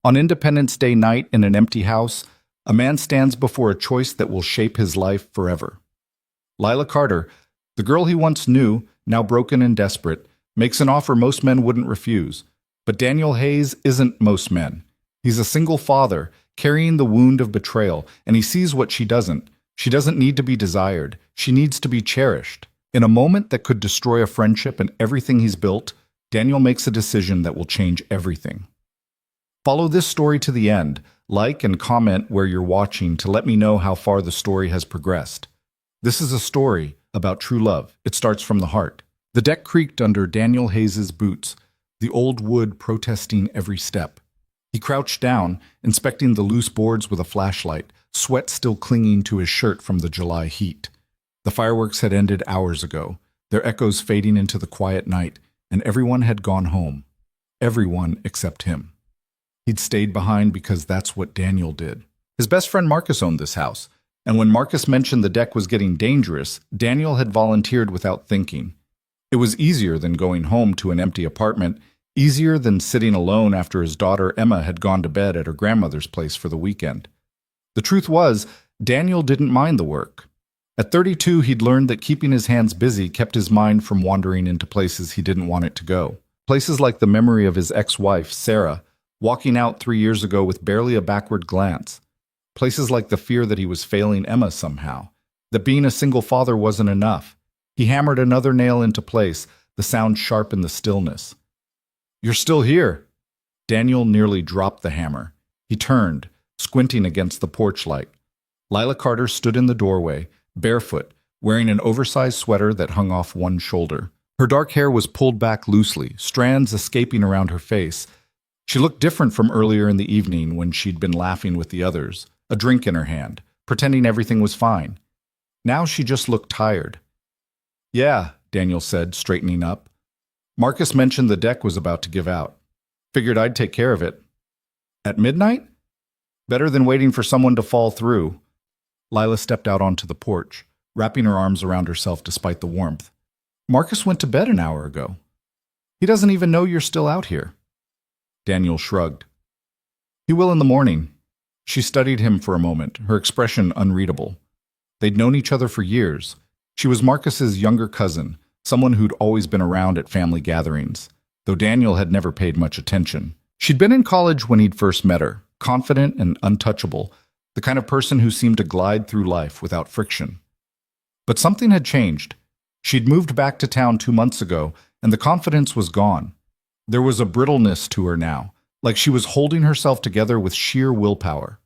On Independence Day night in an empty house, a man stands before a choice that will shape his life forever. Lila Carter, the girl he once knew, now broken and desperate, makes an offer most men wouldn't refuse. But Daniel Hayes isn't most men. He's a single father, carrying the wound of betrayal, and he sees what she doesn't. She doesn't need to be desired. She needs to be cherished. In a moment that could destroy a friendship and everything he's built, Daniel makes a decision that will change everything. Follow this story to the end. Like and comment where you're watching to let me know how far the story has progressed. This is a story about true love. It starts from the heart. The deck creaked under Daniel Hayes' boots, the old wood protesting every step. He crouched down, inspecting the loose boards with a flashlight, sweat still clinging to his shirt from the July heat. The fireworks had ended hours ago, their echoes fading into the quiet night, and everyone had gone home. Everyone except him. He'd stayed behind because that's what Daniel did. His best friend Marcus owned this house, and when Marcus mentioned the deck was getting dangerous, Daniel had volunteered without thinking. It was easier than going home to an empty apartment, easier than sitting alone after his daughter Emma had gone to bed at her grandmother's place for the weekend. The truth was, Daniel didn't mind the work. At 32, he'd learned that keeping his hands busy kept his mind from wandering into places he didn't want it to go. Places like the memory of his ex-wife, Sarah, walking out 3 years ago with barely a backward glance. Places like the fear that he was failing Emma somehow, that being a single father wasn't enough. He hammered another nail into place, the sound sharp in the stillness. "You're still here." Daniel nearly dropped the hammer. He turned, squinting against the porch light. Lila Carter stood in the doorway, barefoot, wearing an oversized sweater that hung off one shoulder. Her dark hair was pulled back loosely, strands escaping around her face. She looked different from earlier in the evening when she'd been laughing with the others, a drink in her hand, pretending everything was fine. Now she just looked tired. "Yeah," Daniel said, straightening up. "Marcus mentioned the deck was about to give out. Figured I'd take care of it." "At midnight? Better than waiting for someone to fall through." Lila stepped out onto the porch, wrapping her arms around herself despite the warmth. "Marcus went to bed an hour ago. He doesn't even know you're still out here." Daniel shrugged. "He will in the morning." She studied him for a moment, her expression unreadable. They'd known each other for years. She was Marcus's younger cousin, someone who'd always been around at family gatherings, though Daniel had never paid much attention. She'd been in college when he'd first met her, confident and untouchable, the kind of person who seemed to glide through life without friction. But something had changed. She'd moved back to town 2 months ago, and the confidence was gone. There was a brittleness to her now, like she was holding herself together with sheer willpower.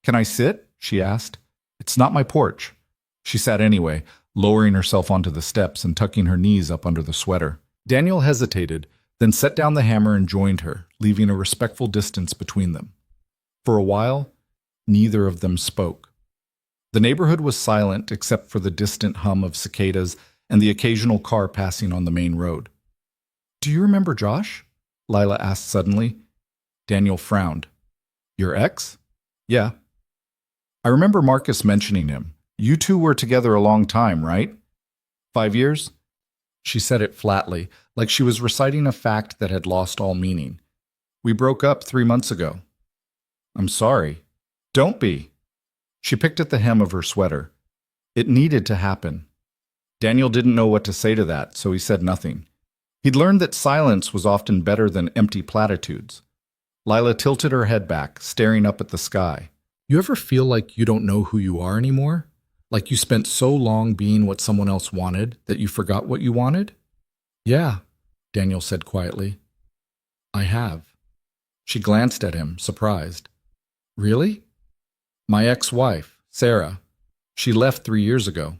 "Can I sit?" she asked. "It's not my porch." She sat anyway, lowering herself onto the steps and tucking her knees up under the sweater. Daniel hesitated, then set down the hammer and joined her, leaving a respectful distance between them. For a while, neither of them spoke. The neighborhood was silent except for the distant hum of cicadas and the occasional car passing on the main road. "Do you remember Josh?" Lila asked suddenly. Daniel frowned. "Your ex?" "Yeah." "I remember Marcus mentioning him. You two were together a long time, right? 5 years?" She said it flatly, like she was reciting a fact that had lost all meaning. "We broke up 3 months ago." "I'm sorry." "Don't be." She picked at the hem of her sweater. It needed to happen. Daniel didn't know what to say to that, so he said nothing. He'd learned that silence was often better than empty platitudes. Lila tilted her head back, staring up at the sky. "You ever feel like you don't know who you are anymore? Like you spent so long being what someone else wanted that you forgot what you wanted?" "Yeah," Daniel said quietly. "I have." She glanced at him, surprised. "Really?" "My ex-wife, Sarah. She left 3 years ago."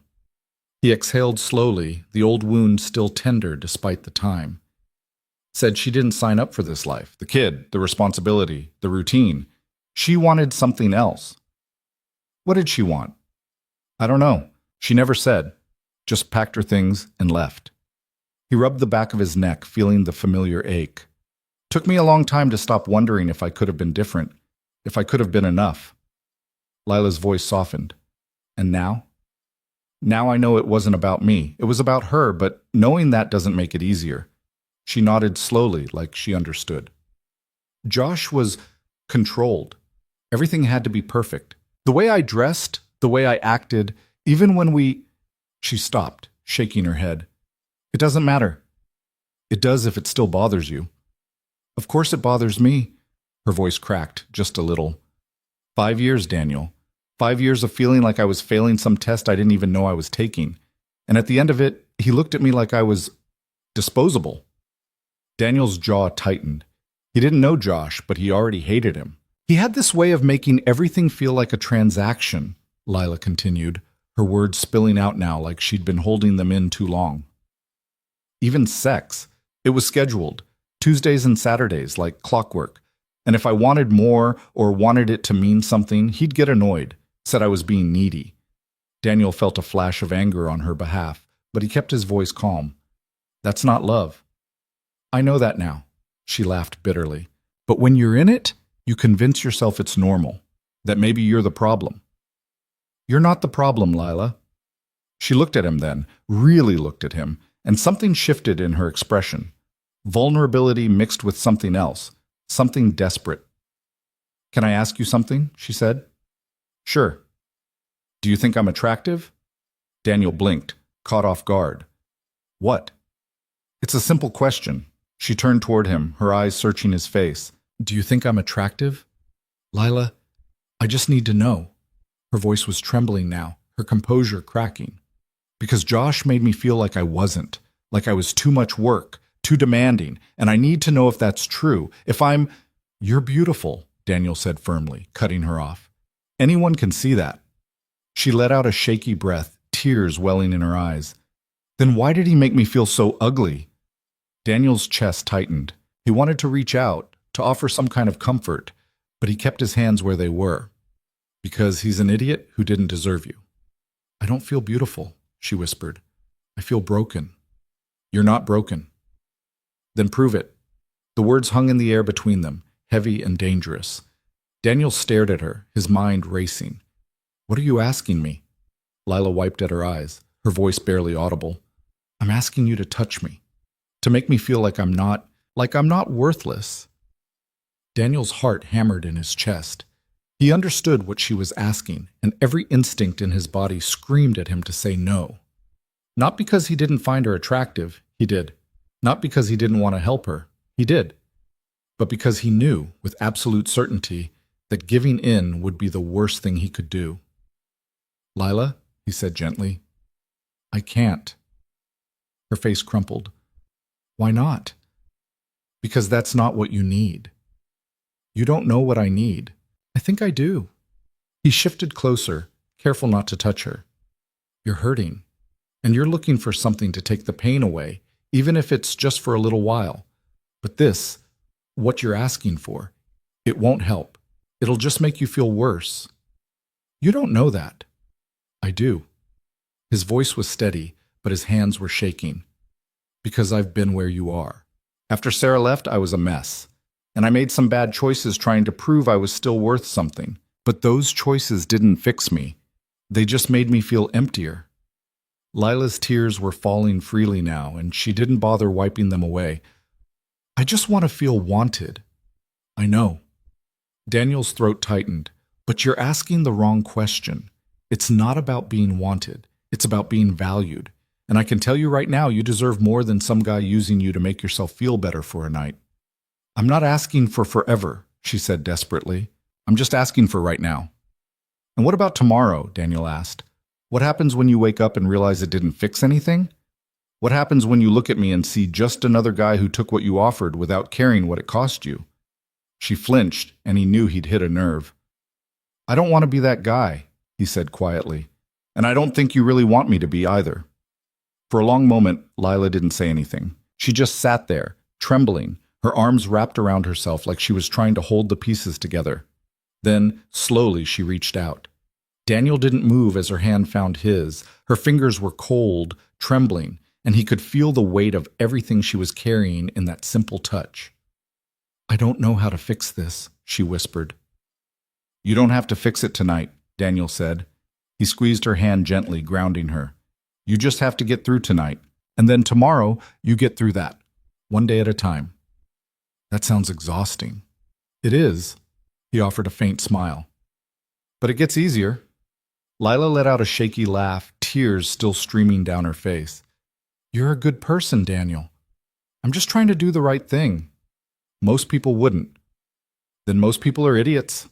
He exhaled slowly, the old wound still tender despite the time. Said she didn't sign up for this life, the kid, the responsibility, the routine. She wanted something else. What did she want? "I don't know. She never said. Just packed her things and left." He rubbed the back of his neck, feeling the familiar ache. "Took me a long time to stop wondering if I could have been different, if I could have been enough." Lila's voice softened. "And now?" "Now I know it wasn't about me. It was about her, but knowing that doesn't make it easier." She nodded slowly, like she understood. "Josh was controlled. Everything had to be perfect. The way I dressed, the way I acted, even when we... She stopped, shaking her head. It doesn't matter. It does if it still bothers you. Of course it bothers me. Her voice cracked just a little. 5 years, Daniel. 5 years of feeling like I was failing some test I didn't even know I was taking. And at the end of it, he looked at me like I was disposable. Daniel's jaw tightened. He didn't know Josh, but he already hated him. He had this way of making everything feel like a transaction, Lila continued, her words spilling out now like she'd been holding them in too long. Even sex. It was scheduled. Tuesdays and Saturdays, like clockwork. And if I wanted more or wanted it to mean something, he'd get annoyed, said I was being needy. Daniel felt a flash of anger on her behalf, but he kept his voice calm. That's not love. I know that now, she laughed bitterly. But when you're in it, you convince yourself it's normal, that maybe you're the problem. You're not the problem, Lila. She looked at him then, really looked at him, and something shifted in her expression. Vulnerability mixed with something else, something desperate. Can I ask you something? She said. Sure. Do you think I'm attractive? Daniel blinked, caught off guard. What? It's a simple question. She turned toward him, her eyes searching his face. Do you think I'm attractive? Lila, I just need to know. Her voice was trembling now, her composure cracking. Because Josh made me feel like I wasn't, like I was too much work, too demanding, and I need to know if that's true. If I'm... You're beautiful, Daniel said firmly, cutting her off. Anyone can see that. She let out a shaky breath, tears welling in her eyes. Then why did he make me feel so ugly? Daniel's chest tightened. He wanted to reach out, to offer some kind of comfort, but he kept his hands where they were. Because he's an idiot who didn't deserve you. I don't feel beautiful, she whispered. I feel broken. You're not broken. Then prove it. The words hung in the air between them, heavy and dangerous. Daniel stared at her, his mind racing. What are you asking me? Lila wiped at her eyes, her voice barely audible. I'm asking you to touch me. To make me feel like I'm not worthless. Daniel's heart hammered in his chest. He understood what she was asking, and every instinct in his body screamed at him to say no. Not because he didn't find her attractive, he did. Not because he didn't want to help her, he did. But because he knew, with absolute certainty, that giving in would be the worst thing he could do. Lila, he said gently, I can't. Her face crumpled. Why not? Because that's not what you need. You don't know what I need. I think I do. He shifted closer, careful not to touch her. You're hurting, and you're looking for something to take the pain away, even if it's just for a little while. But this, what you're asking for, it won't help. It'll just make you feel worse. You don't know that. I do. His voice was steady, but his hands were shaking. Because I've been where you are. After Sarah left, I was a mess. And I made some bad choices trying to prove I was still worth something. But those choices didn't fix me. They just made me feel emptier. Lila's tears were falling freely now, and she didn't bother wiping them away. I just want to feel wanted. I know. Daniel's throat tightened. But you're asking the wrong question. It's not about being wanted. It's about being valued. And I can tell you right now, you deserve more than some guy using you to make yourself feel better for a night. I'm not asking for forever, she said desperately. I'm just asking for right now. And what about tomorrow? Daniel asked. What happens when you wake up and realize it didn't fix anything? What happens when you look at me and see just another guy who took what you offered without caring what it cost you? She flinched, and he knew he'd hit a nerve. I don't want to be that guy, he said quietly. And I don't think you really want me to be either. For a long moment, Lila didn't say anything. She just sat there, trembling, her arms wrapped around herself like she was trying to hold the pieces together. Then, slowly, she reached out. Daniel didn't move as her hand found his. Her fingers were cold, trembling, and he could feel the weight of everything she was carrying in that simple touch. I don't know how to fix this, she whispered. You don't have to fix it tonight, Daniel said. He squeezed her hand gently, grounding her. You just have to get through tonight, and then tomorrow you get through that, one day at a time. That sounds exhausting. It is. He offered a faint smile. But it gets easier. Lila let out a shaky laugh, tears still streaming down her face. You're a good person, Daniel. I'm just trying to do the right thing. Most people wouldn't. Then most people are idiots.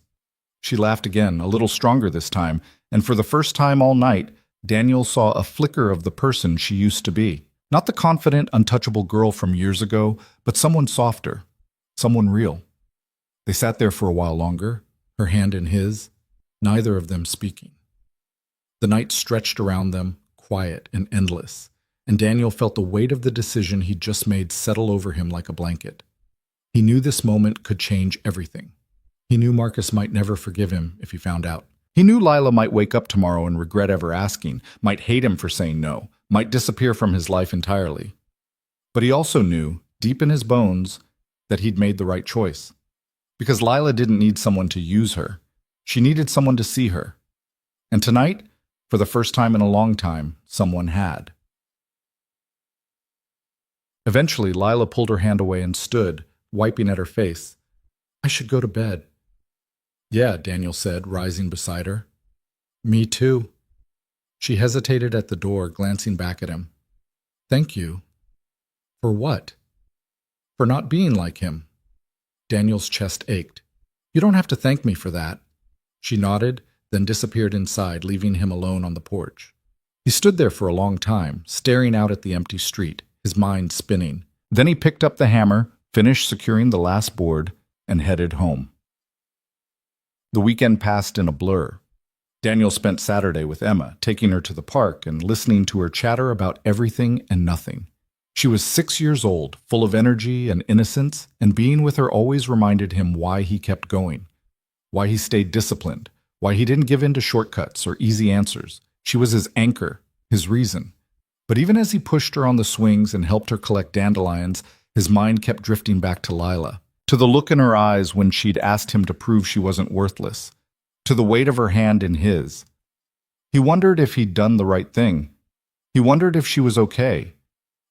She laughed again, a little stronger this time, and for the first time all night, Daniel saw a flicker of the person she used to be. Not the confident, untouchable girl from years ago, but someone softer, someone real. They sat there for a while longer, her hand in his, neither of them speaking. The night stretched around them, quiet and endless, and Daniel felt the weight of the decision he'd just made settle over him like a blanket. He knew this moment could change everything. He knew Marcus might never forgive him if he found out. He knew Lila might wake up tomorrow and regret ever asking, might hate him for saying no, might disappear from his life entirely. But he also knew, deep in his bones, that he'd made the right choice. Because Lila didn't need someone to use her. She needed someone to see her. And tonight, for the first time in a long time, someone had. Eventually, Lila pulled her hand away and stood, wiping at her face. I should go to bed. Yeah, Daniel said, rising beside her. Me too. She hesitated at the door, glancing back at him. Thank you. For what? For not being like him. Daniel's chest ached. You don't have to thank me for that. She nodded, then disappeared inside, leaving him alone on the porch. He stood there for a long time, staring out at the empty street, his mind spinning. Then he picked up the hammer, finished securing the last board, and headed home. The weekend passed in a blur. Daniel spent Saturday with Emma, taking her to the park and listening to her chatter about everything and nothing. She was 6 years old, full of energy and innocence, and being with her always reminded him why he kept going, why he stayed disciplined, why he didn't give in to shortcuts or easy answers. She was his anchor, his reason. But even as he pushed her on the swings and helped her collect dandelions, his mind kept drifting back to Lila, to the look in her eyes when she'd asked him to prove she wasn't worthless, to the weight of her hand in his. He wondered if he'd done the right thing. He wondered if she was okay.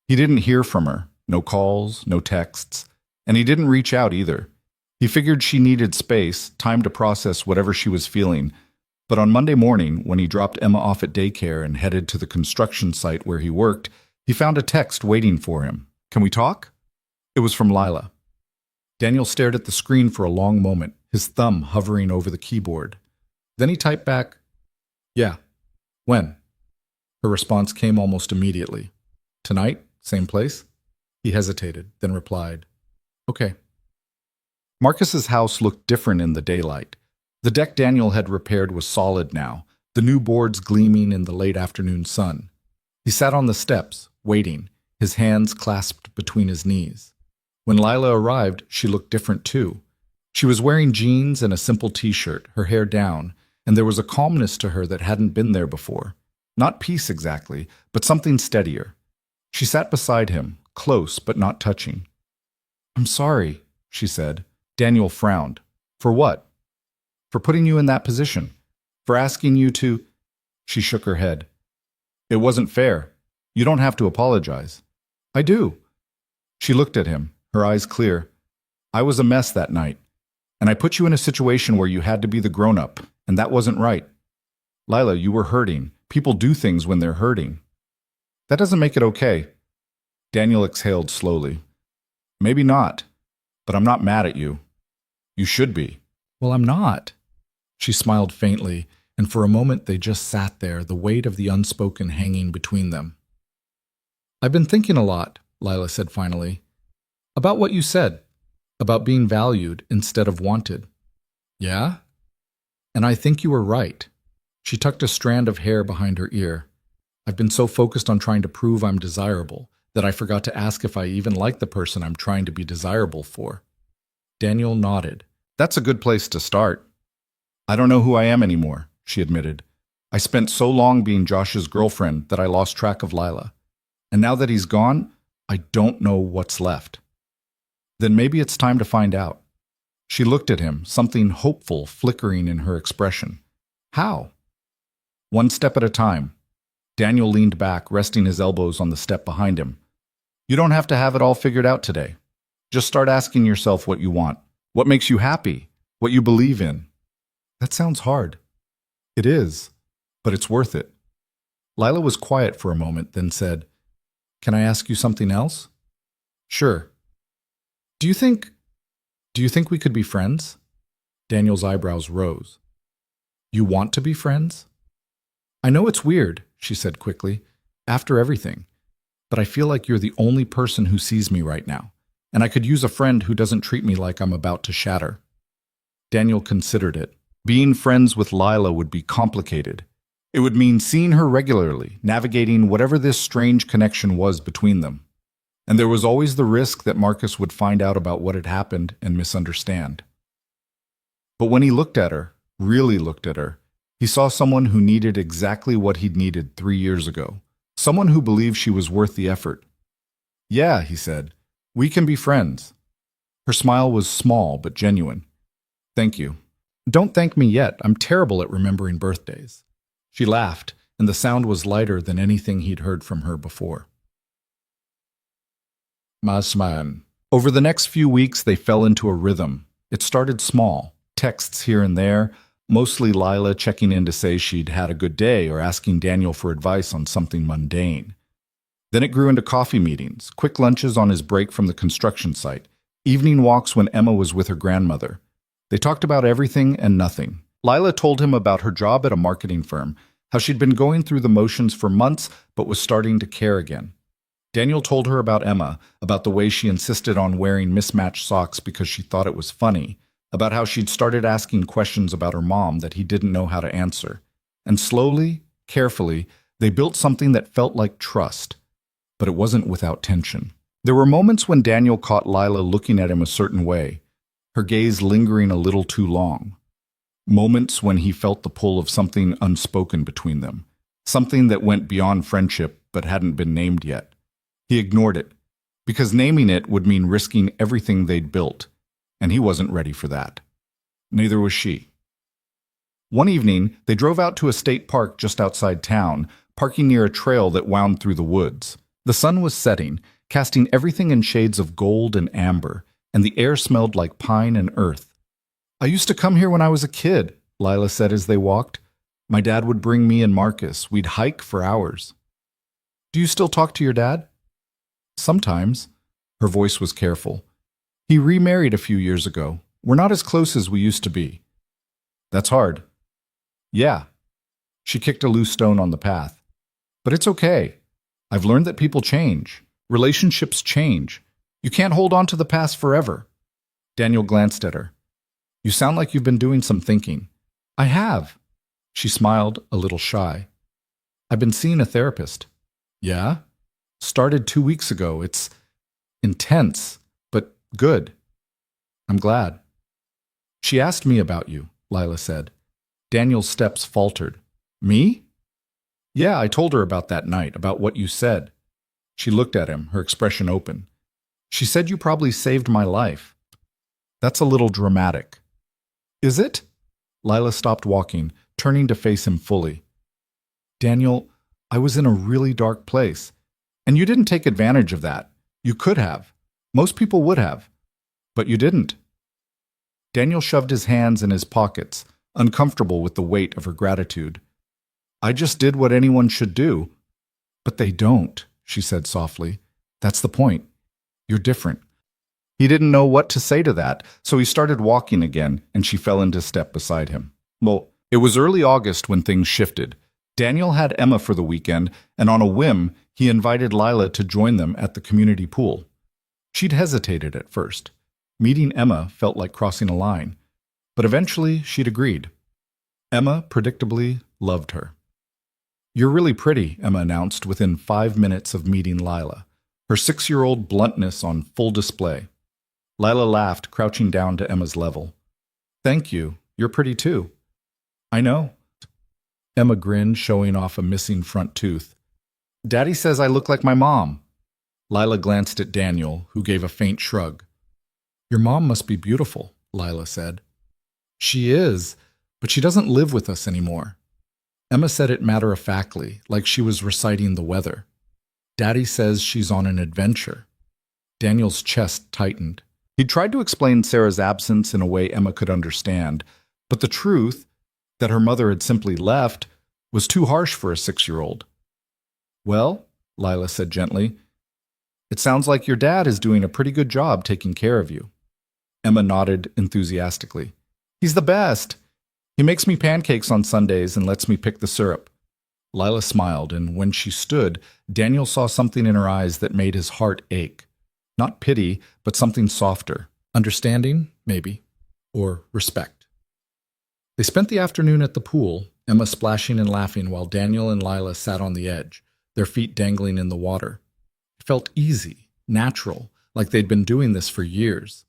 He didn't hear from her, no calls, no texts, and he didn't reach out either. He figured she needed space, time to process whatever she was feeling. But on Monday morning, when he dropped Emma off at daycare and headed to the construction site where he worked, he found a text waiting for him. Can we talk? It was from Lila. Daniel stared at the screen for a long moment, his thumb hovering over the keyboard. Then he typed back, Yeah. When? Her response came almost immediately. Tonight? Same place? He hesitated, then replied, Okay. Marcus's house looked different in the daylight. The deck Daniel had repaired was solid now, the new boards gleaming in the late afternoon sun. He sat on the steps, waiting, his hands clasped between his knees. When Lila arrived, she looked different too. She was wearing jeans and a simple t-shirt, her hair down, and there was a calmness to her that hadn't been there before. Not peace exactly, but something steadier. She sat beside him, close but not touching. I'm sorry, she said. Daniel frowned. For what? For putting you in that position. For asking you to... She shook her head. It wasn't fair. You don't have to apologize. I do. She looked at him, her eyes clear. I was a mess that night, and I put you in a situation where you had to be the grown-up, and that wasn't right. Lila, you were hurting. People do things when they're hurting. That doesn't make it okay. Daniel exhaled slowly. Maybe not, but I'm not mad at you. You should be. Well, I'm not. She smiled faintly, and for a moment they just sat there, the weight of the unspoken hanging between them. I've been thinking a lot, Lila said finally, about what you said, about being valued instead of wanted. Yeah? And I think you were right. She tucked a strand of hair behind her ear. I've been so focused on trying to prove I'm desirable that I forgot to ask if I even like the person I'm trying to be desirable for. Daniel nodded. That's a good place to start. I don't know who I am anymore, she admitted. I spent so long being Josh's girlfriend that I lost track of Lila. And now that he's gone, I don't know what's left. Then maybe it's time to find out. She looked at him, something hopeful flickering in her expression. How? One step at a time. Daniel leaned back, resting his elbows on the step behind him. You don't have to have it all figured out today. Just start asking yourself what you want. What makes you happy? what you believe in. That sounds hard. It is, but it's worth it. Lila was quiet for a moment, then said, "Can I ask you something else?" "Sure." Do you think we could be friends?" Daniel's eyebrows rose. "You want to be friends?" "I know it's weird," she said quickly, "after everything, but I feel like you're the only person who sees me right now, and I could use a friend who doesn't treat me like I'm about to shatter." Daniel considered it. Being friends with Lila would be complicated. It would mean seeing her regularly, navigating whatever this strange connection was between them. And there was always the risk that Marcus would find out about what had happened and misunderstand. But when he looked at her, really looked at her, he saw someone who needed exactly what he'd needed 3 years ago. Someone who believed she was worth the effort. "Yeah," he said, "we can be friends." Her smile was small but genuine. "Thank you." "Don't thank me yet. I'm terrible at remembering birthdays." She laughed, and the sound was lighter than anything he'd heard from her before. Masman. Over the next few weeks, they fell into a rhythm. It started small, texts here and there, mostly Lila checking in to say she'd had a good day or asking Daniel for advice on something mundane. Then it grew into coffee meetings, quick lunches on his break from the construction site, evening walks when Emma was with her grandmother. They talked about everything and nothing. Lila told him about her job at a marketing firm, how she'd been going through the motions for months but was starting to care again. Daniel told her about Emma, about the way she insisted on wearing mismatched socks because she thought it was funny, about how she'd started asking questions about her mom that he didn't know how to answer. And slowly, carefully, they built something that felt like trust. But it wasn't without tension. There were moments when Daniel caught Lila looking at him a certain way, her gaze lingering a little too long. Moments when he felt the pull of something unspoken between them, something that went beyond friendship but hadn't been named yet. He ignored it, because naming it would mean risking everything they'd built, and he wasn't ready for that. Neither was she. One evening, they drove out to a state park just outside town, parking near a trail that wound through the woods. The sun was setting, casting everything in shades of gold and amber, and the air smelled like pine and earth. "I used to come here when I was a kid," Lila said as they walked. "My dad would bring me and Marcus. We'd hike for hours." "Do you still talk to your dad?" "Sometimes." Her voice was careful. "He remarried a few years ago. We're not as close as we used to be." "That's hard." "Yeah." She kicked a loose stone on the path. "But it's okay. I've learned that people change. Relationships change. You can't hold on to the past forever." Daniel glanced at her. "You sound like you've been doing some thinking." "I have." She smiled, a little shy. "I've been seeing a therapist." "Yeah?" "Started 2 weeks ago. It's intense, but good." "I'm glad." "She asked me about you," Lila said. Daniel's steps faltered. "Me?" "Yeah, I told her about that night, about what you said." She looked at him, her expression open. "She said you probably saved my life." "That's a little dramatic." "Is it?" Lila stopped walking, turning to face him fully. "Daniel, I was in a really dark place. And you didn't take advantage of that. You could have. Most people would have. But you didn't." Daniel shoved his hands in his pockets, uncomfortable with the weight of her gratitude. "I just did what anyone should do." "But they don't," she said softly. "That's the point. You're different." He didn't know what to say to that, so he started walking again, and she fell into step beside him. Well, it was early August when things shifted. Daniel had Emma for the weekend, and on a whim, he invited Lila to join them at the community pool. She'd hesitated at first. Meeting Emma felt like crossing a line, but eventually she'd agreed. Emma, predictably, loved her. "You're really pretty," Emma announced within 5 minutes of meeting Lila, her 6-year-old bluntness on full display. Lila laughed, crouching down to Emma's level. "Thank you. You're pretty too." "I know." Emma grinned, showing off a missing front tooth. "Daddy says I look like my mom." Lila glanced at Daniel, who gave a faint shrug. "Your mom must be beautiful," Lila said. "She is, but she doesn't live with us anymore." Emma said it matter-of-factly, like she was reciting the weather. "Daddy says she's on an adventure." Daniel's chest tightened. He tried to explain Sarah's absence in a way Emma could understand, but the truth, that her mother had simply left, was too harsh for a 6-year-old. "Well," Lila said gently, "it sounds like your dad is doing a pretty good job taking care of you." Emma nodded enthusiastically. "He's the best. He makes me pancakes on Sundays and lets me pick the syrup." Lila smiled, and when she stood, Daniel saw something in her eyes that made his heart ache. Not pity, but something softer. Understanding, maybe, or respect. They spent the afternoon at the pool, Emma splashing and laughing while Daniel and Lila sat on the edge, their feet dangling in the water. It felt easy, natural, like they'd been doing this for years.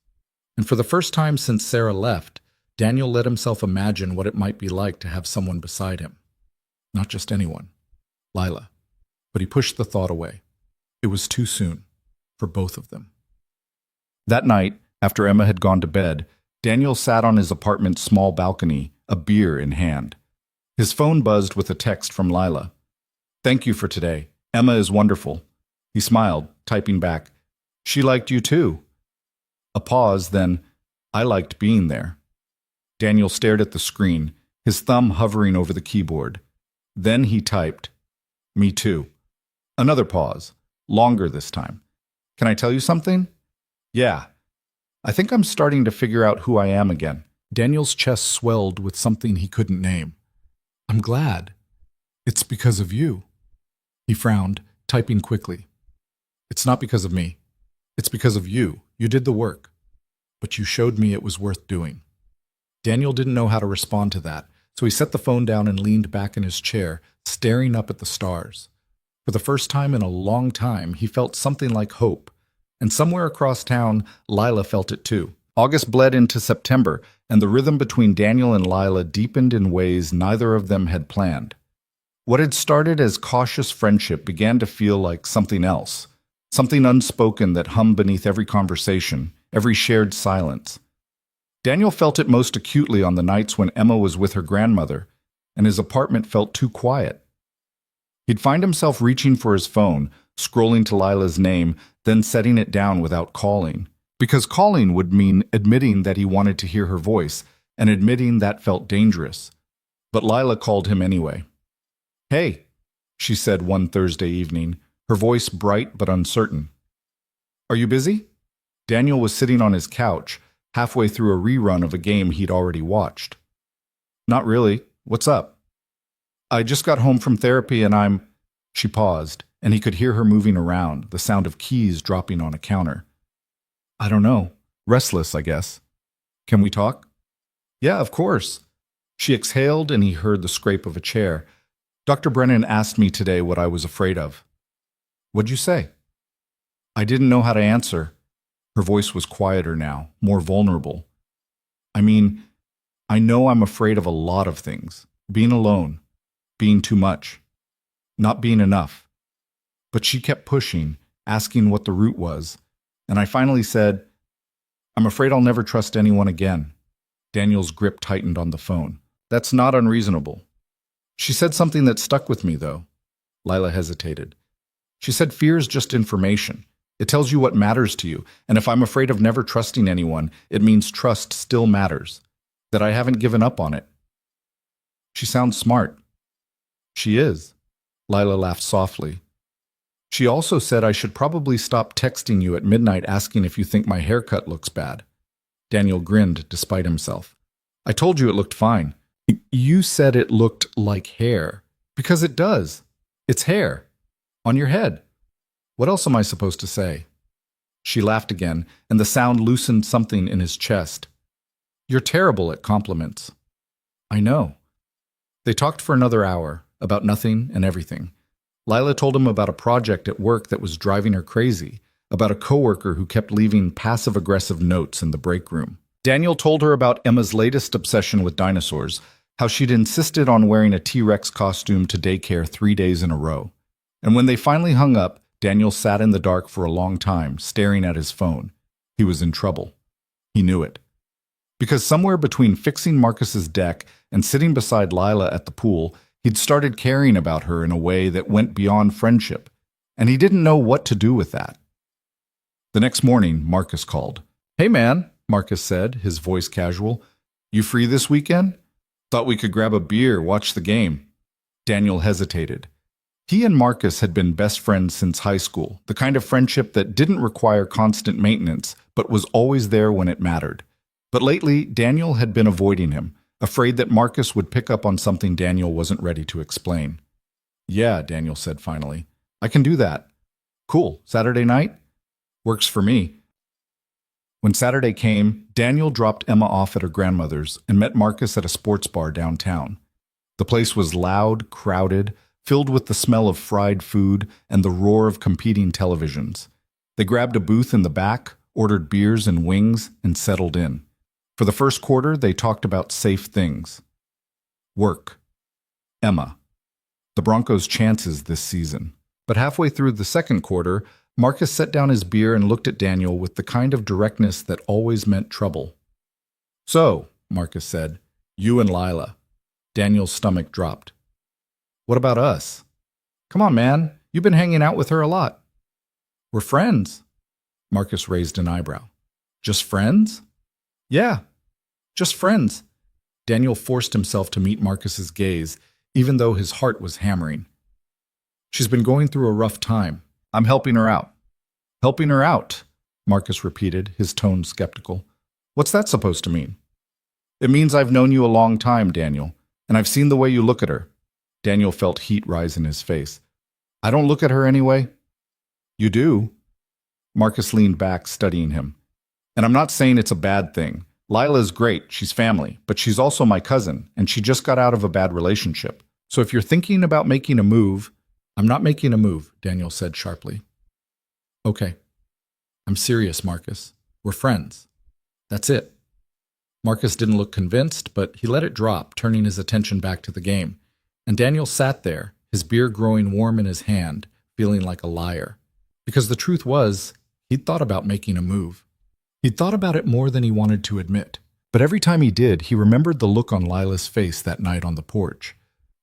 And for the first time since Sarah left, Daniel let himself imagine what it might be like to have someone beside him. Not just anyone. Lila. But he pushed the thought away. It was too soon. For both of them. That night, after Emma had gone to bed, Daniel sat on his apartment's small balcony, a beer in hand. His phone buzzed with a text from Lila. "Thank you for today. Emma is wonderful." He smiled, typing back, "She liked you too." A pause, then, "I liked being there." Daniel stared at the screen, his thumb hovering over the keyboard. Then he typed, "Me too." Another pause, longer this time. "Can I tell you something?" "Yeah. I think I'm starting to figure out who I am again." Daniel's chest swelled with something he couldn't name. "I'm glad. It's because of you." He frowned, typing quickly. "It's not because of me. It's because of you. You did the work. But you showed me it was worth doing." Daniel didn't know how to respond to that, so he set the phone down and leaned back in his chair, staring up at the stars. For the first time in a long time, he felt something like hope. And somewhere across town, Lila felt it too. August bled into September, and the rhythm between Daniel and Lila deepened in ways neither of them had planned. What had started as cautious friendship began to feel like something else, something unspoken that hummed beneath every conversation, every shared silence. Daniel felt it most acutely on the nights when Emma was with her grandmother, and his apartment felt too quiet. He'd find himself reaching for his phone, scrolling to Lila's name, then setting it down without calling. Because calling would mean admitting that he wanted to hear her voice, and admitting that felt dangerous. But Lila called him anyway. "Hey," she said one Thursday evening, her voice bright but uncertain. "Are you busy?" Daniel was sitting on his couch, halfway through a rerun of a game he'd already watched. "Not really. What's up?" "I just got home from therapy and I'm—" She paused, and he could hear her moving around, the sound of keys dropping on a counter. "I don't know. Restless, I guess. Can we talk?" "Yeah, of course." She exhaled, and he heard the scrape of a chair. "Dr. Brennan asked me today what I was afraid of." "What'd you say?" I didn't know how to answer. Her voice was quieter now, more vulnerable. "I mean, I know I'm afraid of a lot of things. Being alone. Being too much. Not being enough." But she kept pushing, asking what the root was, and I finally said, "I'm afraid I'll never trust anyone again." Daniel's grip tightened on the phone. "That's not unreasonable." She said something that stuck with me, though. Lila hesitated. She said fear's just information. It tells you what matters to you, and if I'm afraid of never trusting anyone, it means trust still matters, that I haven't given up on it. She sounds smart. She is. Lila laughed softly. She also said I should probably stop texting you at midnight asking if you think my haircut looks bad. Daniel grinned despite himself. "I told you it looked fine." "You said it looked like hair." "Because it does. It's hair. On your head. What else am I supposed to say?" She laughed again, and the sound loosened something in his chest. "You're terrible at compliments." "I know." They talked for another hour, about nothing and everything. Lila told him about a project at work that was driving her crazy, about a coworker who kept leaving passive-aggressive notes in the break room. Daniel told her about Emma's latest obsession with dinosaurs, how she'd insisted on wearing a T-Rex costume to daycare 3 days in a row. And when they finally hung up, Daniel sat in the dark for a long time, staring at his phone. He was in trouble. He knew it. Because somewhere between fixing Marcus's deck and sitting beside Lila at the pool, he'd started caring about her in a way that went beyond friendship, and he didn't know what to do with that. The next morning, Marcus called. Hey man, Marcus said, his voice casual. You free this weekend? Thought we could grab a beer, watch the game. Daniel hesitated. He and Marcus had been best friends since high school, the kind of friendship that didn't require constant maintenance, but was always there when it mattered. But lately, Daniel had been avoiding him, afraid that Marcus would pick up on something Daniel wasn't ready to explain. Yeah, Daniel said finally. I can do that. Cool. Saturday night? Works for me. When Saturday came, Daniel dropped Emma off at her grandmother's and met Marcus at a sports bar downtown. The place was loud, crowded, filled with the smell of fried food and the roar of competing televisions. They grabbed a booth in the back, ordered beers and wings, and settled in. For the first quarter, they talked about safe things. Work. Emma. The Broncos' chances this season. But halfway through the second quarter, Marcus set down his beer and looked at Daniel with the kind of directness that always meant trouble. So, Marcus said, you and Lila. Daniel's stomach dropped. What about us? Come on, man. You've been hanging out with her a lot. We're friends. Marcus raised an eyebrow. Just friends? Yeah, just friends. Daniel forced himself to meet Marcus's gaze, even though his heart was hammering. She's been going through a rough time. I'm helping her out. Helping her out, Marcus repeated, his tone skeptical. What's that supposed to mean? It means I've known you a long time, Daniel, and I've seen the way you look at her. Daniel felt heat rise in his face. I don't look at her anyway. You do. Marcus leaned back, studying him. And I'm not saying it's a bad thing. Lila's great, she's family, but she's also my cousin, and she just got out of a bad relationship. So if you're thinking about making a move, I'm not making a move, Daniel said sharply. Okay. I'm serious, Marcus. We're friends. That's it. Marcus didn't look convinced, but he let it drop, turning his attention back to the game. And Daniel sat there, his beer growing warm in his hand, feeling like a liar. Because the truth was, he'd thought about making a move. He'd thought about it more than he wanted to admit. But every time he did, he remembered the look on Lila's face that night on the porch.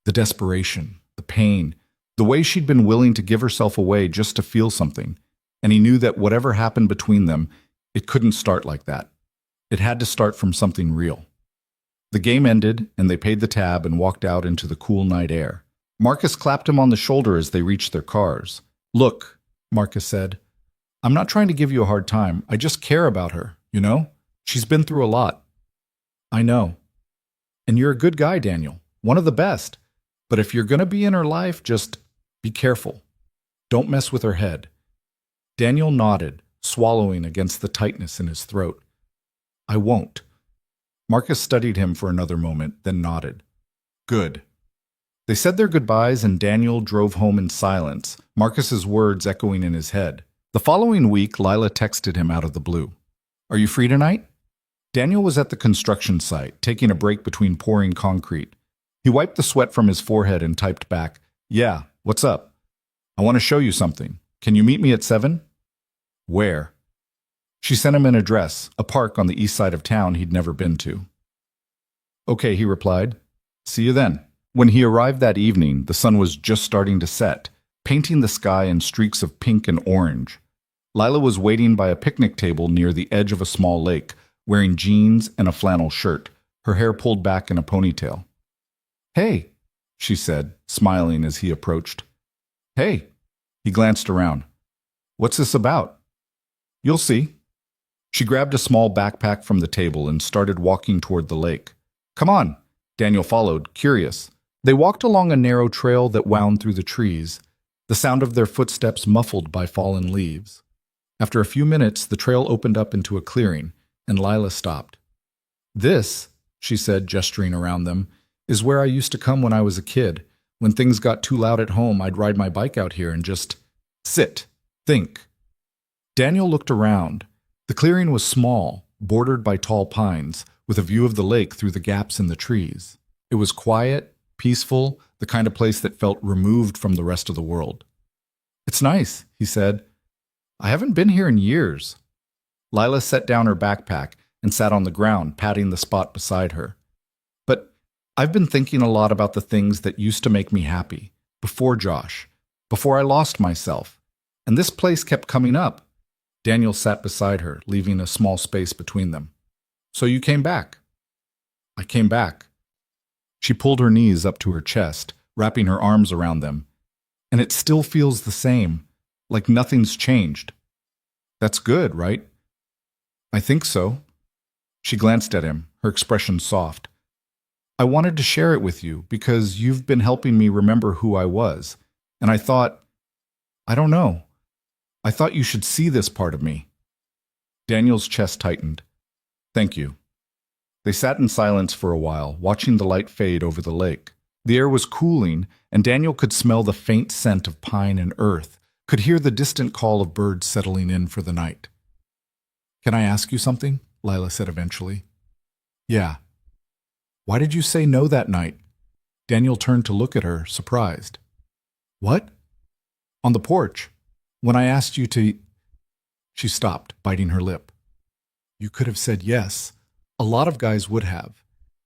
The desperation, the pain, the way she'd been willing to give herself away just to feel something. And he knew that whatever happened between them, it couldn't start like that. It had to start from something real. The game ended, and they paid the tab and walked out into the cool night air. Marcus clapped him on the shoulder as they reached their cars. Look, Marcus said, I'm not trying to give you a hard time. I just care about her, you know? She's been through a lot. I know. And you're a good guy, Daniel. One of the best. But if you're going to be in her life, just be careful. Don't mess with her head. Daniel nodded, swallowing against the tightness in his throat. I won't. Marcus studied him for another moment, then nodded. Good. They said their goodbyes and Daniel drove home in silence, Marcus's words echoing in his head. The following week, Lila texted him out of the blue. Are you free tonight? Daniel was at the construction site, taking a break between pouring concrete. He wiped the sweat from his forehead and typed back, Yeah, what's up? I want to show you something. Can you meet me at 7? Where? She sent him an address, a park on the east side of town he'd never been to. Okay, he replied. See you then. When he arrived that evening, the sun was just starting to set, painting the sky in streaks of pink and orange. Lila was waiting by a picnic table near the edge of a small lake, wearing jeans and a flannel shirt, her hair pulled back in a ponytail. Hey, she said, smiling as he approached. Hey, he glanced around. What's this about? You'll see. She grabbed a small backpack from the table and started walking toward the lake. Come on, Daniel followed, curious. They walked along a narrow trail that wound through the trees, the sound of their footsteps muffled by fallen leaves. After a few minutes, the trail opened up into a clearing, and Lila stopped. This, she said, gesturing around them, is where I used to come when I was a kid. When things got too loud at home, I'd ride my bike out here and just sit, think. Daniel looked around. The clearing was small, bordered by tall pines, with a view of the lake through the gaps in the trees. It was quiet, peaceful, the kind of place that felt removed from the rest of the world. It's nice, he said. I haven't been here in years. Lila set down her backpack and sat on the ground, patting the spot beside her. But I've been thinking a lot about the things that used to make me happy, before Josh, before I lost myself. And this place kept coming up. Daniel sat beside her, leaving a small space between them. So you came back? I came back. She pulled her knees up to her chest, wrapping her arms around them. And it still feels the same, like nothing's changed. That's good, right? I think so. She glanced at him, her expression soft. I wanted to share it with you because you've been helping me remember who I was. And I thought, I don't know. I thought you should see this part of me. Daniel's chest tightened. Thank you. They sat in silence for a while, watching the light fade over the lake. The air was cooling, and Daniel could smell the faint scent of pine and earth, could hear the distant call of birds settling in for the night. Can I ask you something? Lila said eventually. Yeah. Why did you say no that night? Daniel turned to look at her, surprised. What? On the porch. When I asked you to... She stopped, biting her lip. You could have said yes. A lot of guys would have.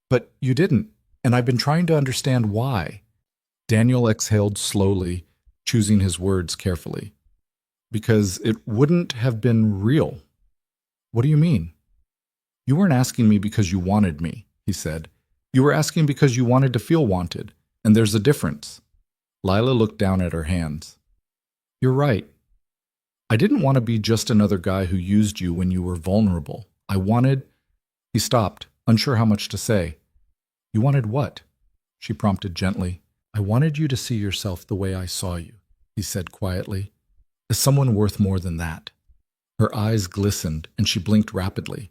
But you didn't, and I've been trying to understand why. Daniel exhaled slowly, choosing his words carefully. Because it wouldn't have been real. What do you mean? You weren't asking me because you wanted me, he said. You were asking because you wanted to feel wanted, and there's a difference. Lila looked down at her hands. You're right. I didn't want to be just another guy who used you when you were vulnerable. I wanted... He stopped, unsure how much to say. You wanted what? She prompted gently. I wanted you to see yourself the way I saw you, he said quietly, as someone worth more than that. Her eyes glistened, and she blinked rapidly.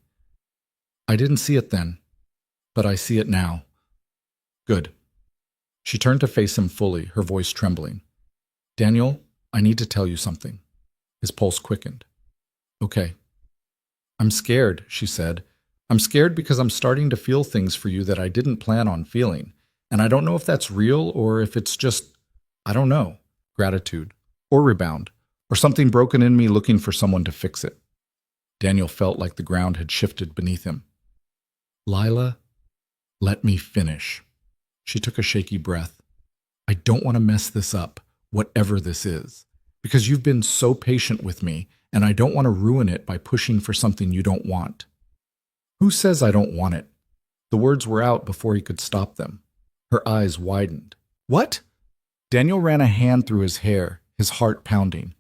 I didn't see it then, but I see it now. Good. She turned to face him fully, her voice trembling. Daniel, I need to tell you something. His pulse quickened. Okay. I'm scared, she said. I'm scared because I'm starting to feel things for you that I didn't plan on feeling. And I don't know if that's real or if it's just, I don't know, gratitude or rebound or something broken in me looking for someone to fix it. Daniel felt like the ground had shifted beneath him. Lila, let me finish. She took a shaky breath. I don't want to mess this up, whatever this is, because you've been so patient with me, and I don't want to ruin it by pushing for something you don't want. Who says I don't want it? The words were out before he could stop them. Her eyes widened. What? Daniel ran a hand through his hair, his heart pounding.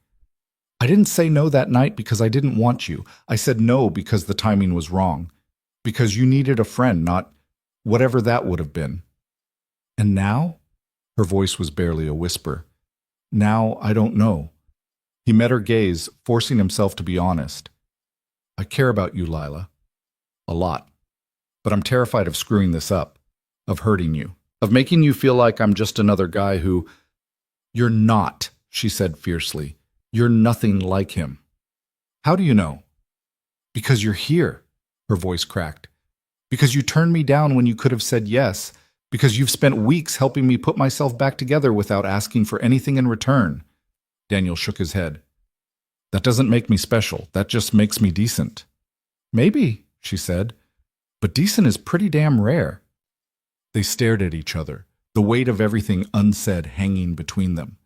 I didn't say no that night because I didn't want you. I said no because the timing was wrong. Because you needed a friend, not whatever that would have been. And now? Her voice was barely a whisper. Now I don't know. He met her gaze, forcing himself to be honest. I care about you, Lila. A lot. But I'm terrified of screwing this up, of hurting you, of making you feel like I'm just another guy who... You're not, she said fiercely. You're nothing like him. How do you know? Because you're here, her voice cracked. Because you turned me down when you could have said yes. Because you've spent weeks helping me put myself back together without asking for anything in return. Daniel shook his head. That doesn't make me special. That just makes me decent. Maybe, she said. But decent is pretty damn rare. They stared at each other, the weight of everything unsaid hanging between them.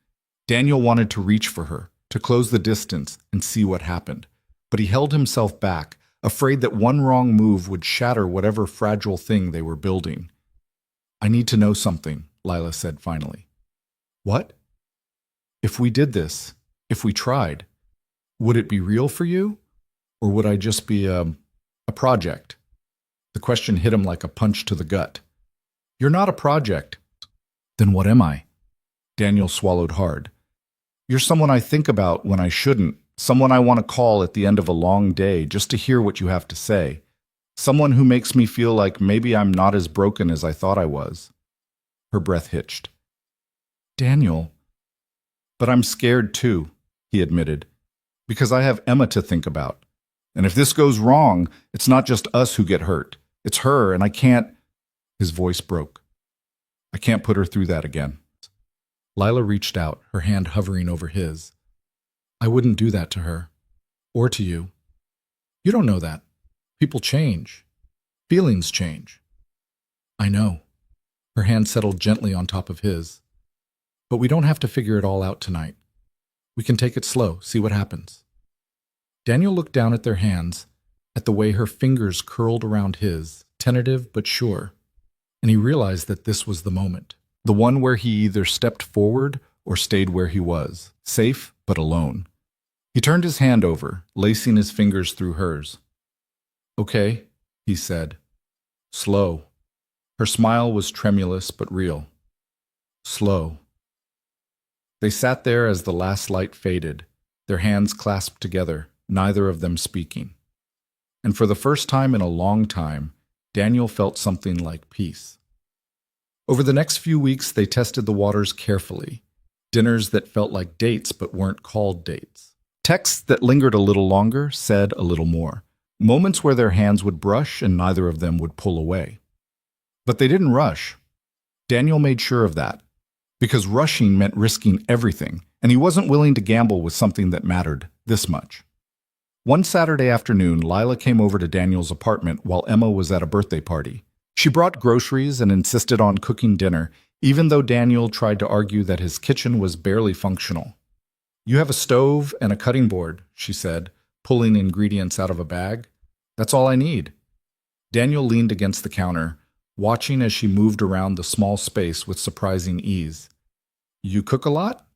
Daniel wanted to reach for her, to close the distance and see what happened. But he held himself back, afraid that one wrong move would shatter whatever fragile thing they were building. I need to know something, Lila said finally. What? If we did this, if we tried, would it be real for you? Or would I just be a project? The question hit him like a punch to the gut. You're not a project. Then what am I? Daniel swallowed hard. You're someone I think about when I shouldn't, someone I want to call at the end of a long day just to hear what you have to say. Someone who makes me feel like maybe I'm not as broken as I thought I was. Her breath hitched. Daniel. But I'm scared too, he admitted, because I have Emma to think about. And if this goes wrong, it's not just us who get hurt. It's her, and I can't... His voice broke. I can't put her through that again. Lila reached out, her hand hovering over his. I wouldn't do that to her. Or to you. You don't know that. People change. Feelings change. I know. Her hand settled gently on top of his. But we don't have to figure it all out tonight. We can take it slow, see what happens. Daniel looked down at their hands, at the way her fingers curled around his, tentative but sure, and he realized that this was the moment. The one where he either stepped forward or stayed where he was, safe but alone. He turned his hand over, lacing his fingers through hers. "Okay," he said. Slow. Her smile was tremulous but real. Slow. They sat there as the last light faded, their hands clasped together, neither of them speaking. And for the first time in a long time, Daniel felt something like peace. Over the next few weeks, they tested the waters carefully. Dinners that felt like dates but weren't called dates. Texts that lingered a little longer, said a little more. Moments where their hands would brush and neither of them would pull away. But they didn't rush. Daniel made sure of that, because rushing meant risking everything, and he wasn't willing to gamble with something that mattered this much. One Saturday afternoon, Lila came over to Daniel's apartment while Emma was at a birthday party. She brought groceries and insisted on cooking dinner, even though Daniel tried to argue that his kitchen was barely functional. "You have a stove and a cutting board," she said, pulling ingredients out of a bag. "That's all I need." Daniel leaned against the counter, watching as she moved around the small space with surprising ease. "You cook a lot?"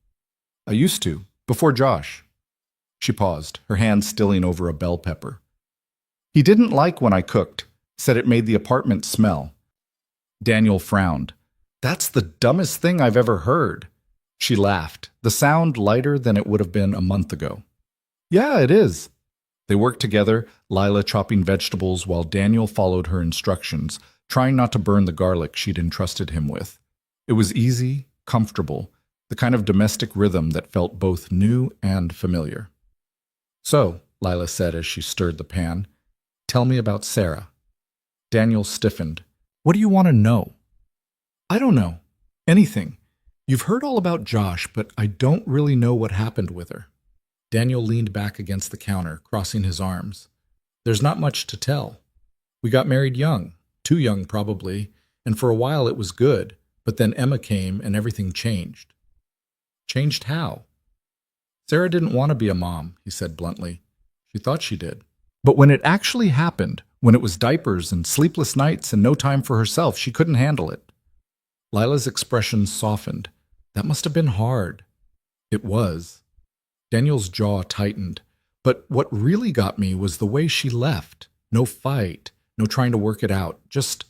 "I used to, before Josh." She paused, her hand stilling over a bell pepper. "He didn't like when I cooked, said it made the apartment smell." Daniel frowned. "That's the dumbest thing I've ever heard." She laughed, the sound lighter than it would have been a month ago. "Yeah, it is." They worked together, Lila chopping vegetables while Daniel followed her instructions, trying not to burn the garlic she'd entrusted him with. It was easy, comfortable, the kind of domestic rhythm that felt both new and familiar. "So," Lila said as she stirred the pan, "tell me about Sarah." Daniel stiffened. "What do you want to know?" "I don't know. Anything. You've heard all about Josh, but I don't really know what happened with her." Daniel leaned back against the counter, crossing his arms. "There's not much to tell. We got married young, too young probably, and for a while it was good, but then Emma came and everything changed." "Changed how?" "Sarah didn't want to be a mom," he said bluntly. "She thought she did. But when it actually happened, when it was diapers and sleepless nights and no time for herself, she couldn't handle it." Lila's expression softened. "That must have been hard." It was. Daniel's jaw tightened. But what really got me was the way she left. No fight, no trying to work it out, just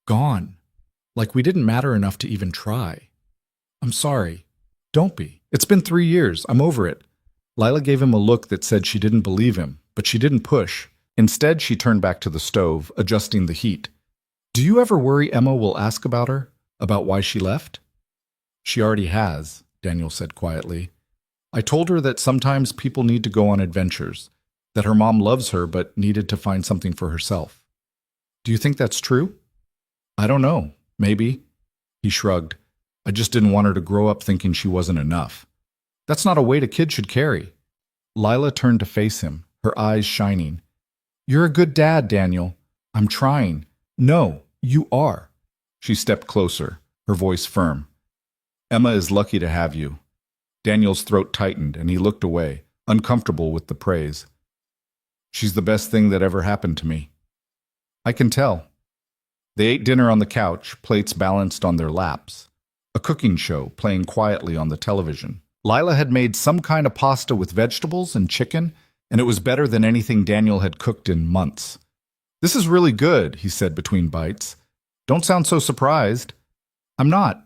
gone. Like we didn't matter enough to even try. "I'm sorry." "Don't be. It's been 3 years. I'm over it." Lila gave him a look that said she didn't believe him, but she didn't push. Instead, she turned back to the stove, adjusting the heat. "Do you ever worry Emma will ask about her? About why she left?" "She already has," Daniel said quietly. "I told her that sometimes people need to go on adventures, that her mom loves her but needed to find something for herself." "Do you think that's true?" "I don't know. Maybe." He shrugged. "I just didn't want her to grow up thinking she wasn't enough. That's not a weight a kid should carry." Lila turned to face him, her eyes shining. "You're a good dad, Daniel. I'm trying." "No, you are." She stepped closer, her voice firm. "Emma is lucky to have you." Daniel's throat tightened and he looked away, uncomfortable with the praise. "She's the best thing that ever happened to me." "I can tell." They ate dinner on the couch, plates balanced on their laps. A cooking show playing quietly on the television. Lila had made some kind of pasta with vegetables and chicken, and it was better than anything Daniel had cooked in months. "This is really good," he said between bites. "Don't sound so surprised." "I'm not.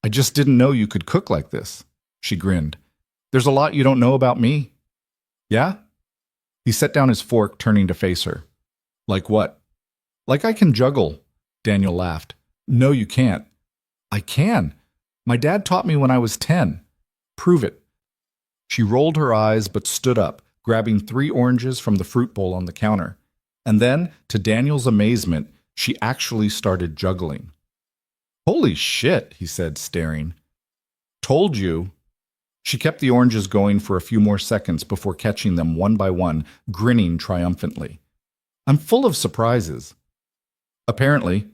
I just didn't know you could cook like this." She grinned. "There's a lot you don't know about me." "Yeah?" He set down his fork, turning to face her. "Like what?" "Like I can juggle." Daniel laughed. "No, you can't." "I can. My dad taught me when I was 10. "Prove it." She rolled her eyes but stood up, grabbing 3 oranges from the fruit bowl on the counter. And then, to Daniel's amazement, she actually started juggling. "Holy shit," he said, staring. "Told you." She kept the oranges going for a few more seconds before catching them one by one, grinning triumphantly. "I'm full of surprises." "Apparently."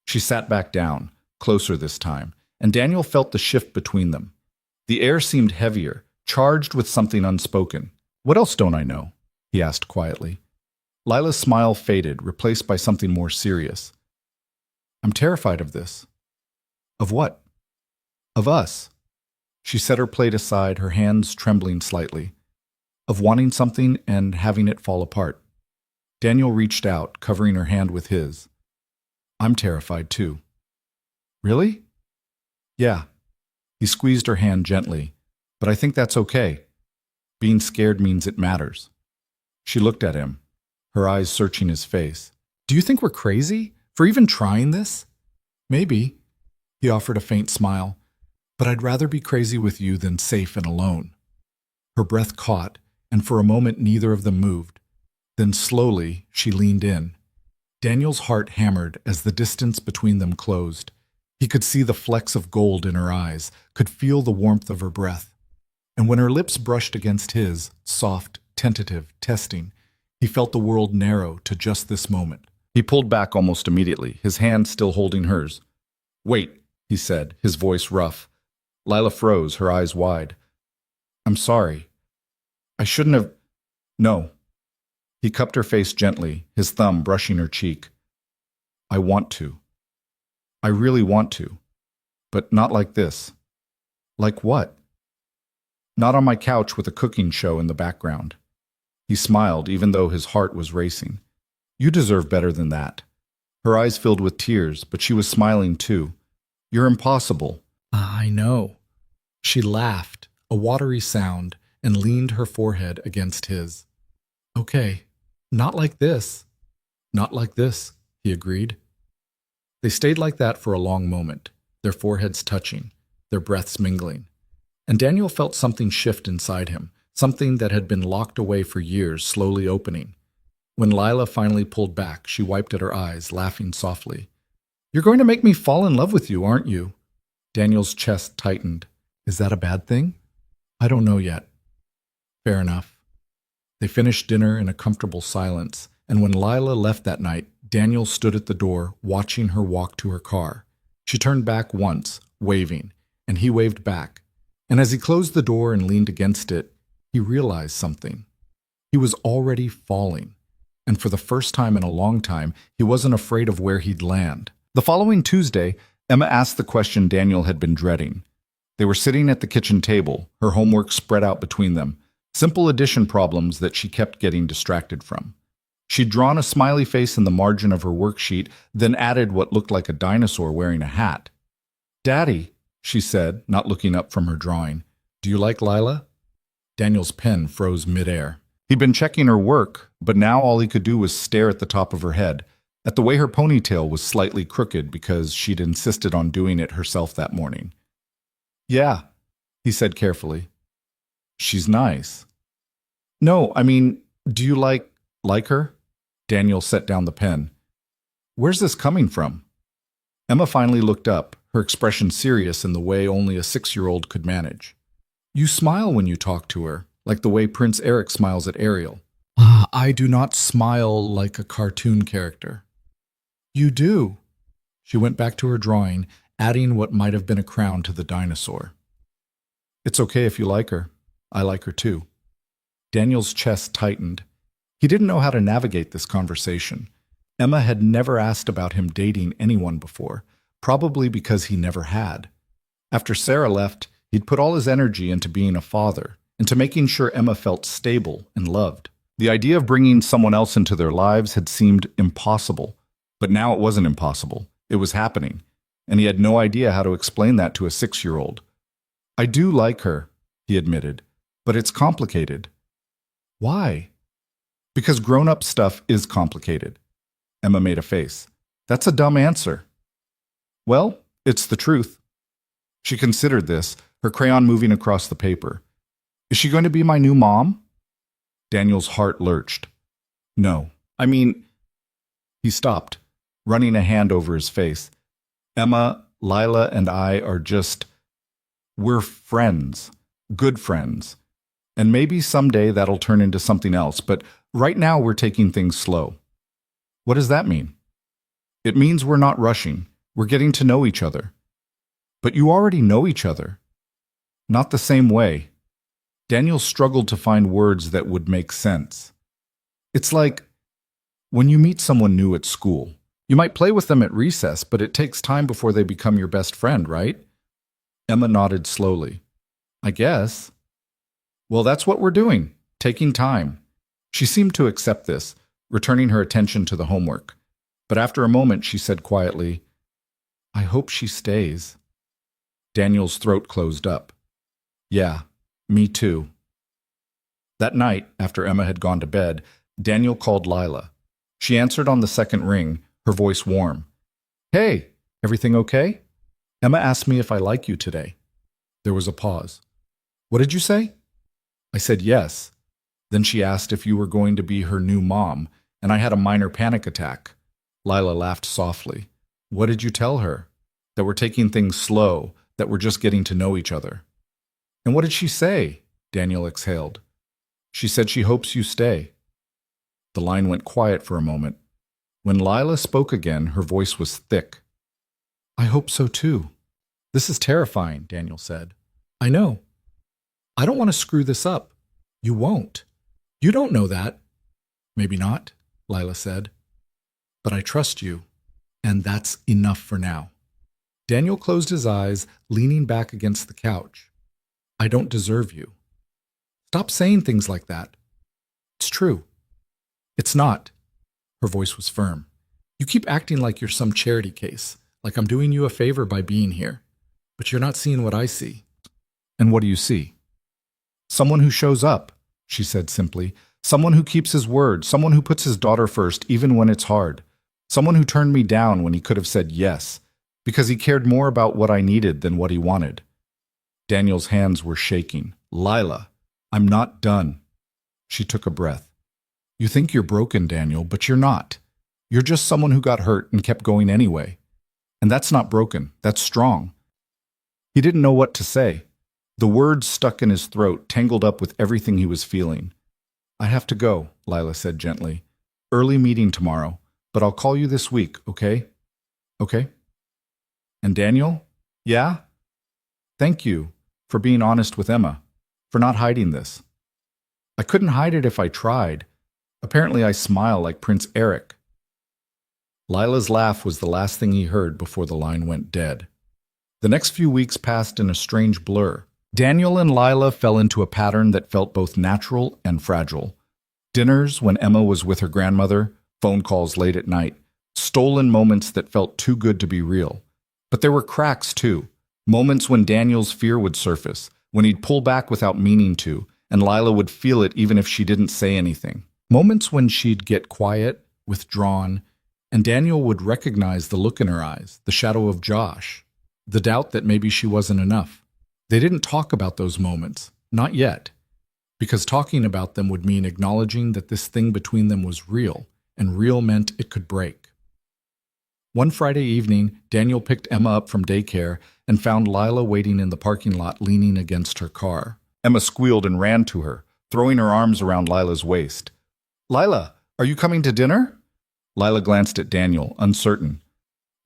She sat back down, closer this time, and Daniel felt the shift between them. The air seemed heavier, charged with something unspoken. "What else don't I know?" he asked quietly. Lila's smile faded, replaced by something more serious. I'm terrified of this. Of what? Of us. She set her plate aside, her hands trembling slightly. Of wanting something and having it fall apart. Daniel reached out, covering her hand with his. I'm terrified too. Really? Yeah. He squeezed her hand gently. But I think that's okay. Being scared means it matters. She looked at him, her eyes searching his face. Do you think we're crazy for even trying this? Maybe. He offered a faint smile. But I'd rather be crazy with you than safe and alone. Her breath caught, and for a moment neither of them moved. Then slowly she leaned in. Daniel's heart hammered as the distance between them closed. He could see the flecks of gold in her eyes, could feel the warmth of her breath. And when her lips brushed against his, soft, tentative, testing, he felt the world narrow to just this moment. He pulled back almost immediately, his hand still holding hers. Wait, he said, his voice rough. Lila froze, her eyes wide. I'm sorry. I shouldn't have... No. He cupped her face gently, his thumb brushing her cheek. I want to. I really want to. But not like this. Like what? Not on my couch with a cooking show in the background. He smiled, even though his heart was racing. You deserve better than that. Her eyes filled with tears, but she was smiling too. You're impossible. I know. She laughed, a watery sound, and leaned her forehead against his. Okay, not like this. Not like this, he agreed. They stayed like that for a long moment, their foreheads touching, their breaths mingling. And Daniel felt something shift inside him, something that had been locked away for years slowly opening. When Lila finally pulled back, she wiped at her eyes, laughing softly. You're going to make me fall in love with you, aren't you? Daniel's chest tightened. Is that a bad thing? I don't know yet. Fair enough. They finished dinner in a comfortable silence, and when Lila left that night, Daniel stood at the door, watching her walk to her car. She turned back once, waving, and he waved back. And as he closed the door and leaned against it, he realized something. He was already falling, and for the first time in a long time, he wasn't afraid of where he'd land. The following Tuesday, Emma asked the question Daniel had been dreading. They were sitting at the kitchen table, her homework spread out between them, simple addition problems that she kept getting distracted from. She'd drawn a smiley face in the margin of her worksheet, then added what looked like a dinosaur wearing a hat. Daddy, she said, not looking up from her drawing, do you like Lila? Daniel's pen froze midair. He'd been checking her work, but now all he could do was stare at the top of her head, at the way her ponytail was slightly crooked because she'd insisted on doing it herself that morning. Yeah, he said carefully. She's nice. No, I mean, do you like her? Daniel set down the pen. Where's this coming from? Emma finally looked up, her expression serious in the way only a 6-year-old could manage. You smile when you talk to her, like the way Prince Eric smiles at Ariel. I do not smile like a cartoon character. You do. She went back to her drawing, adding what might have been a crown to the dinosaur. It's okay if you like her. I like her too. Daniel's chest tightened. He didn't know how to navigate this conversation. Emma had never asked about him dating anyone before, probably because he never had. After Sarah left, he'd put all his energy into being a father, into making sure Emma felt stable and loved. The idea of bringing someone else into their lives had seemed impossible, but now it wasn't impossible. It was happening, and he had no idea how to explain that to a 6-year-old. I do like her, he admitted, but it's complicated. Why? Because grown-up stuff is complicated. Emma made a face. That's a dumb answer. Well, it's the truth. She considered this, her crayon moving across the paper. Is she going to be my new mom? Daniel's heart lurched. No. I mean... He stopped, running a hand over his face. Emma, Lila, and I are just... We're friends. Good friends. And maybe someday that'll turn into something else, but right now we're taking things slow. What does that mean? It means we're not rushing. We're getting to know each other. But you already know each other. Not the same way. Daniel struggled to find words that would make sense. It's like when you meet someone new at school. You might play with them at recess, but it takes time before they become your best friend, right? Emma nodded slowly. I guess. Well, that's what we're doing, taking time. She seemed to accept this, returning her attention to the homework. But after a moment, she said quietly, I hope she stays. Daniel's throat closed up. Yeah, me too. That night, after Emma had gone to bed, Daniel called Lila. She answered on the second ring, her voice warm. Hey, everything okay? Emma asked me if I like you today. There was a pause. What did you say? I said yes. Then she asked if you were going to be her new mom, and I had a minor panic attack. Lila laughed softly. What did you tell her? That we're taking things slow, that we're just getting to know each other. And what did she say? Daniel exhaled. She said she hopes you stay. The line went quiet for a moment. When Lila spoke again, her voice was thick. I hope so too. This is terrifying, Daniel said. I know. I don't want to screw this up. You won't. You don't know that. Maybe not, Lila said. But I trust you, and that's enough for now. Daniel closed his eyes, leaning back against the couch. I don't deserve you. Stop saying things like that. It's true. It's not. Her voice was firm. You keep acting like you're some charity case, like I'm doing you a favor by being here. But you're not seeing what I see. And what do you see? Someone who shows up, she said simply. Someone who keeps his word, someone who puts his daughter first even when it's hard. Someone who turned me down when he could have said yes, because he cared more about what I needed than what he wanted. Daniel's hands were shaking. Lila, I'm not done. She took a breath. You think you're broken, Daniel, but you're not. You're just someone who got hurt and kept going anyway. And that's not broken, that's strong. He didn't know what to say. The words stuck in his throat, tangled up with everything he was feeling. I have to go, Lila said gently. Early meeting tomorrow, but I'll call you this week, okay? Okay? And Daniel? Yeah? Thank you for being honest with Emma, for not hiding this. I couldn't hide it if I tried. Apparently I smile like Prince Eric. Lila's laugh was the last thing he heard before the line went dead. The next few weeks passed in a strange blur. Daniel and Lila fell into a pattern that felt both natural and fragile. Dinners when Emma was with her grandmother, phone calls late at night, stolen moments that felt too good to be real. But there were cracks too, moments when Daniel's fear would surface, when he'd pull back without meaning to, and Lila would feel it even if she didn't say anything. Moments when she'd get quiet, withdrawn, and Daniel would recognize the look in her eyes, the shadow of Josh, the doubt that maybe she wasn't enough. They didn't talk about those moments, not yet, because talking about them would mean acknowledging that this thing between them was real, and real meant it could break. One Friday evening, Daniel picked Emma up from daycare and found Lila waiting in the parking lot leaning against her car. Emma squealed and ran to her, throwing her arms around Lila's waist. Lila, are you coming to dinner? Lila glanced at Daniel, uncertain.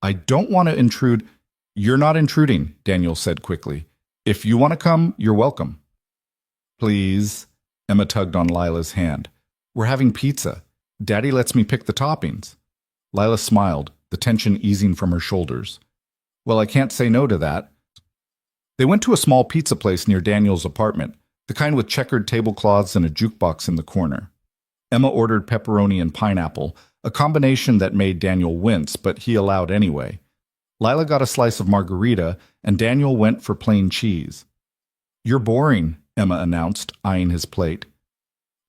I don't want to intrude. You're not intruding, Daniel said quickly. If you want to come, you're welcome. Please, Emma tugged on Lila's hand. We're having pizza. Daddy lets me pick the toppings. Lila smiled, the tension easing from her shoulders. Well, I can't say no to that. They went to a small pizza place near Daniel's apartment, the kind with checkered tablecloths and a jukebox in the corner. Emma ordered pepperoni and pineapple, a combination that made Daniel wince, but he allowed anyway. Lila got a slice of margarita, and Daniel went for plain cheese. You're boring, Emma announced, eyeing his plate.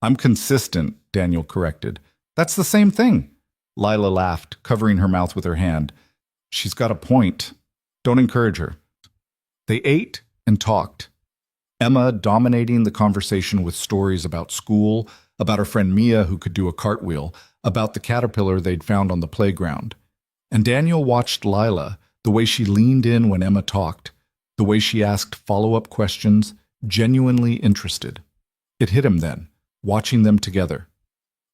I'm consistent, Daniel corrected. That's the same thing. Lila laughed, covering her mouth with her hand. She's got a point. Don't encourage her. They ate and talked. Emma dominating the conversation with stories about school, about her friend Mia who could do a cartwheel, about the caterpillar they'd found on the playground. And Daniel watched Lila, the way she leaned in when Emma talked, the way she asked follow-up questions, genuinely interested. It hit him then, watching them together.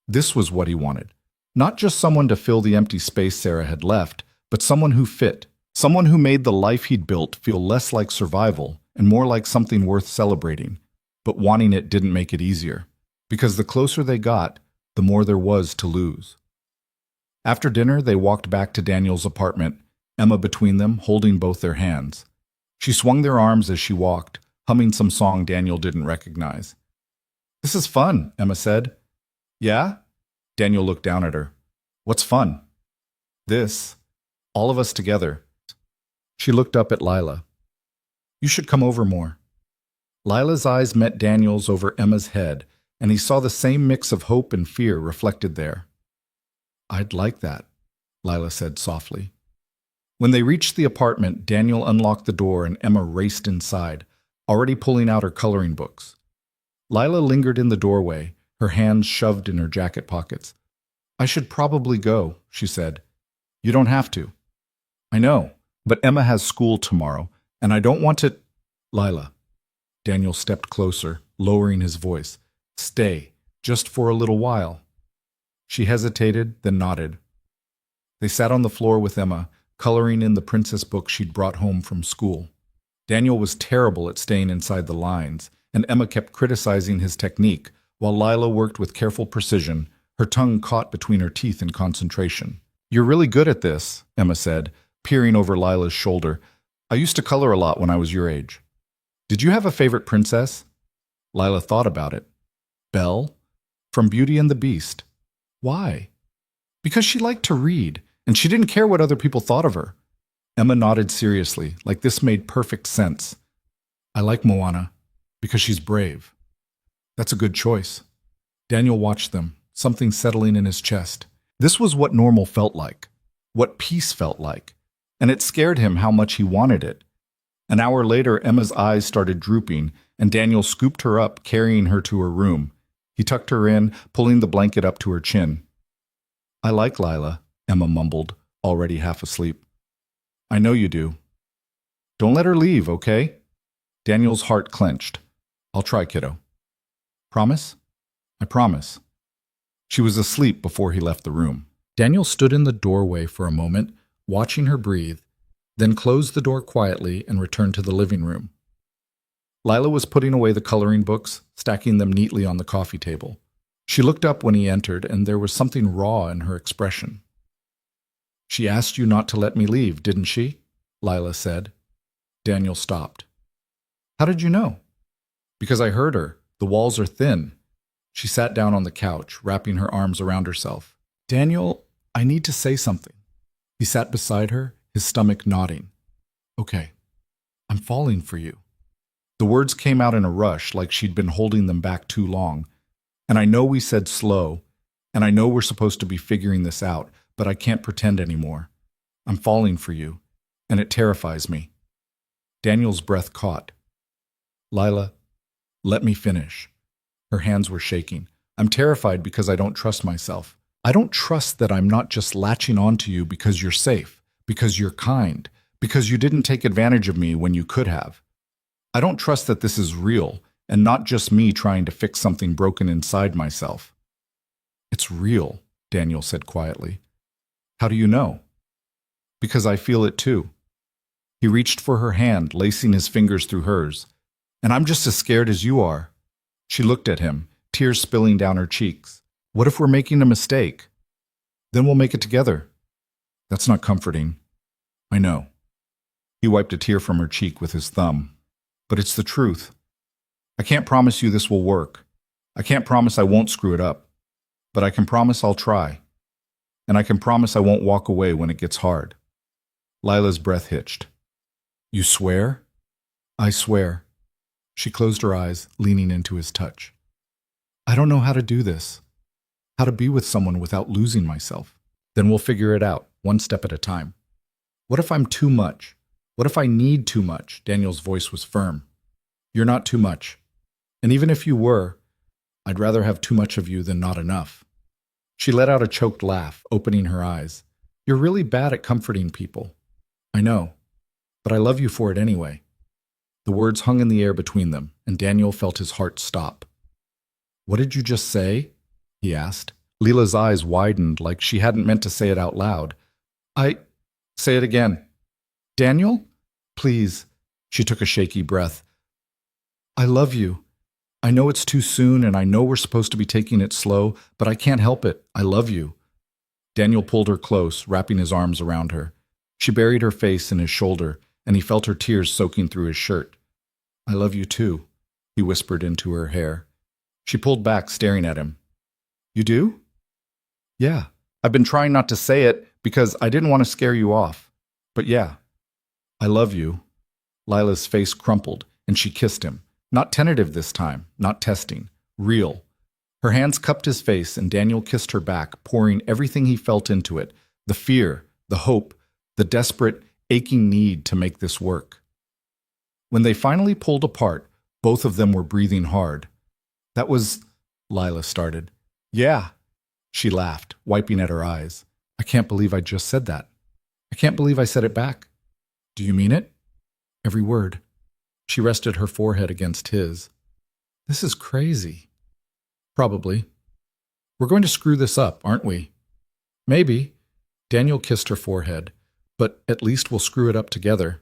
This was what he wanted. Not just someone to fill the empty space Sarah had left, but someone who fit, someone who made the life he'd built feel less like survival and more like something worth celebrating. But wanting it didn't make it easier, because the closer they got, the more there was to lose. After dinner, they walked back to Daniel's apartment, Emma between them, holding both their hands. She swung their arms as she walked, humming some song Daniel didn't recognize. "This is fun," Emma said. "Yeah?" Daniel looked down at her. "What's fun?" "This. All of us together." She looked up at Lila. "You should come over more." Lila's eyes met Daniel's over Emma's head, and he saw the same mix of hope and fear reflected there. "I'd like that," Lila said softly. When they reached the apartment, Daniel unlocked the door and Emma raced inside, already pulling out her coloring books. Lila lingered in the doorway, her hands shoved in her jacket pockets. "I should probably go," she said. "You don't have to." "I know, but Emma has school tomorrow, and I don't want to—" "Lila." Daniel stepped closer, lowering his voice. "Stay, just for a little while." She hesitated, then nodded. They sat on the floor with Emma, coloring in the princess book she'd brought home from school. Daniel was terrible at staying inside the lines, and Emma kept criticizing his technique, while Lila worked with careful precision, her tongue caught between her teeth in concentration. "You're really good at this," Emma said, peering over Lila's shoulder. "I used to color a lot when I was your age." "Did you have a favorite princess?" Lila thought about it. "Belle, from Beauty and the Beast." "Why?" "Because she liked to read, and she didn't care what other people thought of her." Emma nodded seriously, like this made perfect sense. "I like Moana, because she's brave." "That's a good choice." Daniel watched them, something settling in his chest. This was what normal felt like, what peace felt like, and it scared him how much he wanted it. An hour later, Emma's eyes started drooping, and Daniel scooped her up, carrying her to her room. He tucked her in, pulling the blanket up to her chin. "I like Lila," Emma mumbled, already half asleep. "I know you do." "Don't let her leave, okay?" Daniel's heart clenched. "I'll try, kiddo." "Promise?" "I promise." She was asleep before he left the room. Daniel stood in the doorway for a moment, watching her breathe, then closed the door quietly and returned to the living room. Lila was putting away the coloring books, stacking them neatly on the coffee table. She looked up when he entered, and there was something raw in her expression. "She asked you not to let me leave, didn't she?" Lila said. Daniel stopped. "How did you know?" "Because I heard her. The walls are thin." She sat down on the couch, wrapping her arms around herself. "Daniel, I need to say something." He sat beside her, his stomach knotting. "Okay, I'm falling for you." The words came out in a rush, like she'd been holding them back too long. "And I know we said slow, and I know we're supposed to be figuring this out, but I can't pretend anymore. I'm falling for you, and it terrifies me." Daniel's breath caught. "Lila, let me finish." Her hands were shaking. "I'm terrified because I don't trust myself. I don't trust that I'm not just latching on to you because you're safe, because you're kind, because you didn't take advantage of me when you could have. I don't trust that this is real, and not just me trying to fix something broken inside myself." "It's real," Daniel said quietly. "How do you know?" "Because I feel it too." He reached for her hand, lacing his fingers through hers. "And I'm just as scared as you are." She looked at him, tears spilling down her cheeks. "What if we're making a mistake?" "Then we'll make it together." "That's not comforting." "I know." He wiped a tear from her cheek with his thumb. "But it's the truth. I can't promise you this will work. I can't promise I won't screw it up. But I can promise I'll try. And I can promise I won't walk away when it gets hard." Lila's breath hitched. "You swear?" "I swear." She closed her eyes, leaning into his touch. "I don't know how to do this. How to be with someone without losing myself. Then we'll figure it out, one step at a time." "What if I'm too much? What if I need too much?" Daniel's voice was firm. "You're not too much. And even if you were, I'd rather have too much of you than not enough." She let out a choked laugh, opening her eyes. "You're really bad at comforting people." "I know, but I love you for it anyway." The words hung in the air between them, and Daniel felt his heart stop. "What did you just say?" he asked. Lila's eyes widened like she hadn't meant to say it out loud. Say it again." "Daniel? Please." She took a shaky breath. "I love you, I know it's too soon and I know we're supposed to be taking it slow, but I can't help it. I love you. Daniel pulled her close, wrapping his arms around her. She buried her face in his shoulder, and he felt her tears soaking through his shirt. I love you too, he whispered into her hair. She pulled back, staring at him. You do? Yeah. I've been trying not to say it because I didn't want to scare you off. But yeah, I love you. Lila's face crumpled, and she kissed him. Not tentative this time, not testing. Real. Her hands cupped his face, and Daniel kissed her back, pouring everything he felt into it. The fear, the hope, the desperate, aching need to make this work. When they finally pulled apart, both of them were breathing hard. That was... Lila started. Yeah. She laughed, wiping at her eyes. I can't believe I just said that. I can't believe I said it back. Do you mean it? Every word. She rested her forehead against his. This is crazy. Probably. We're going to screw this up, aren't we? Maybe. Daniel kissed her forehead. But at least we'll screw it up together.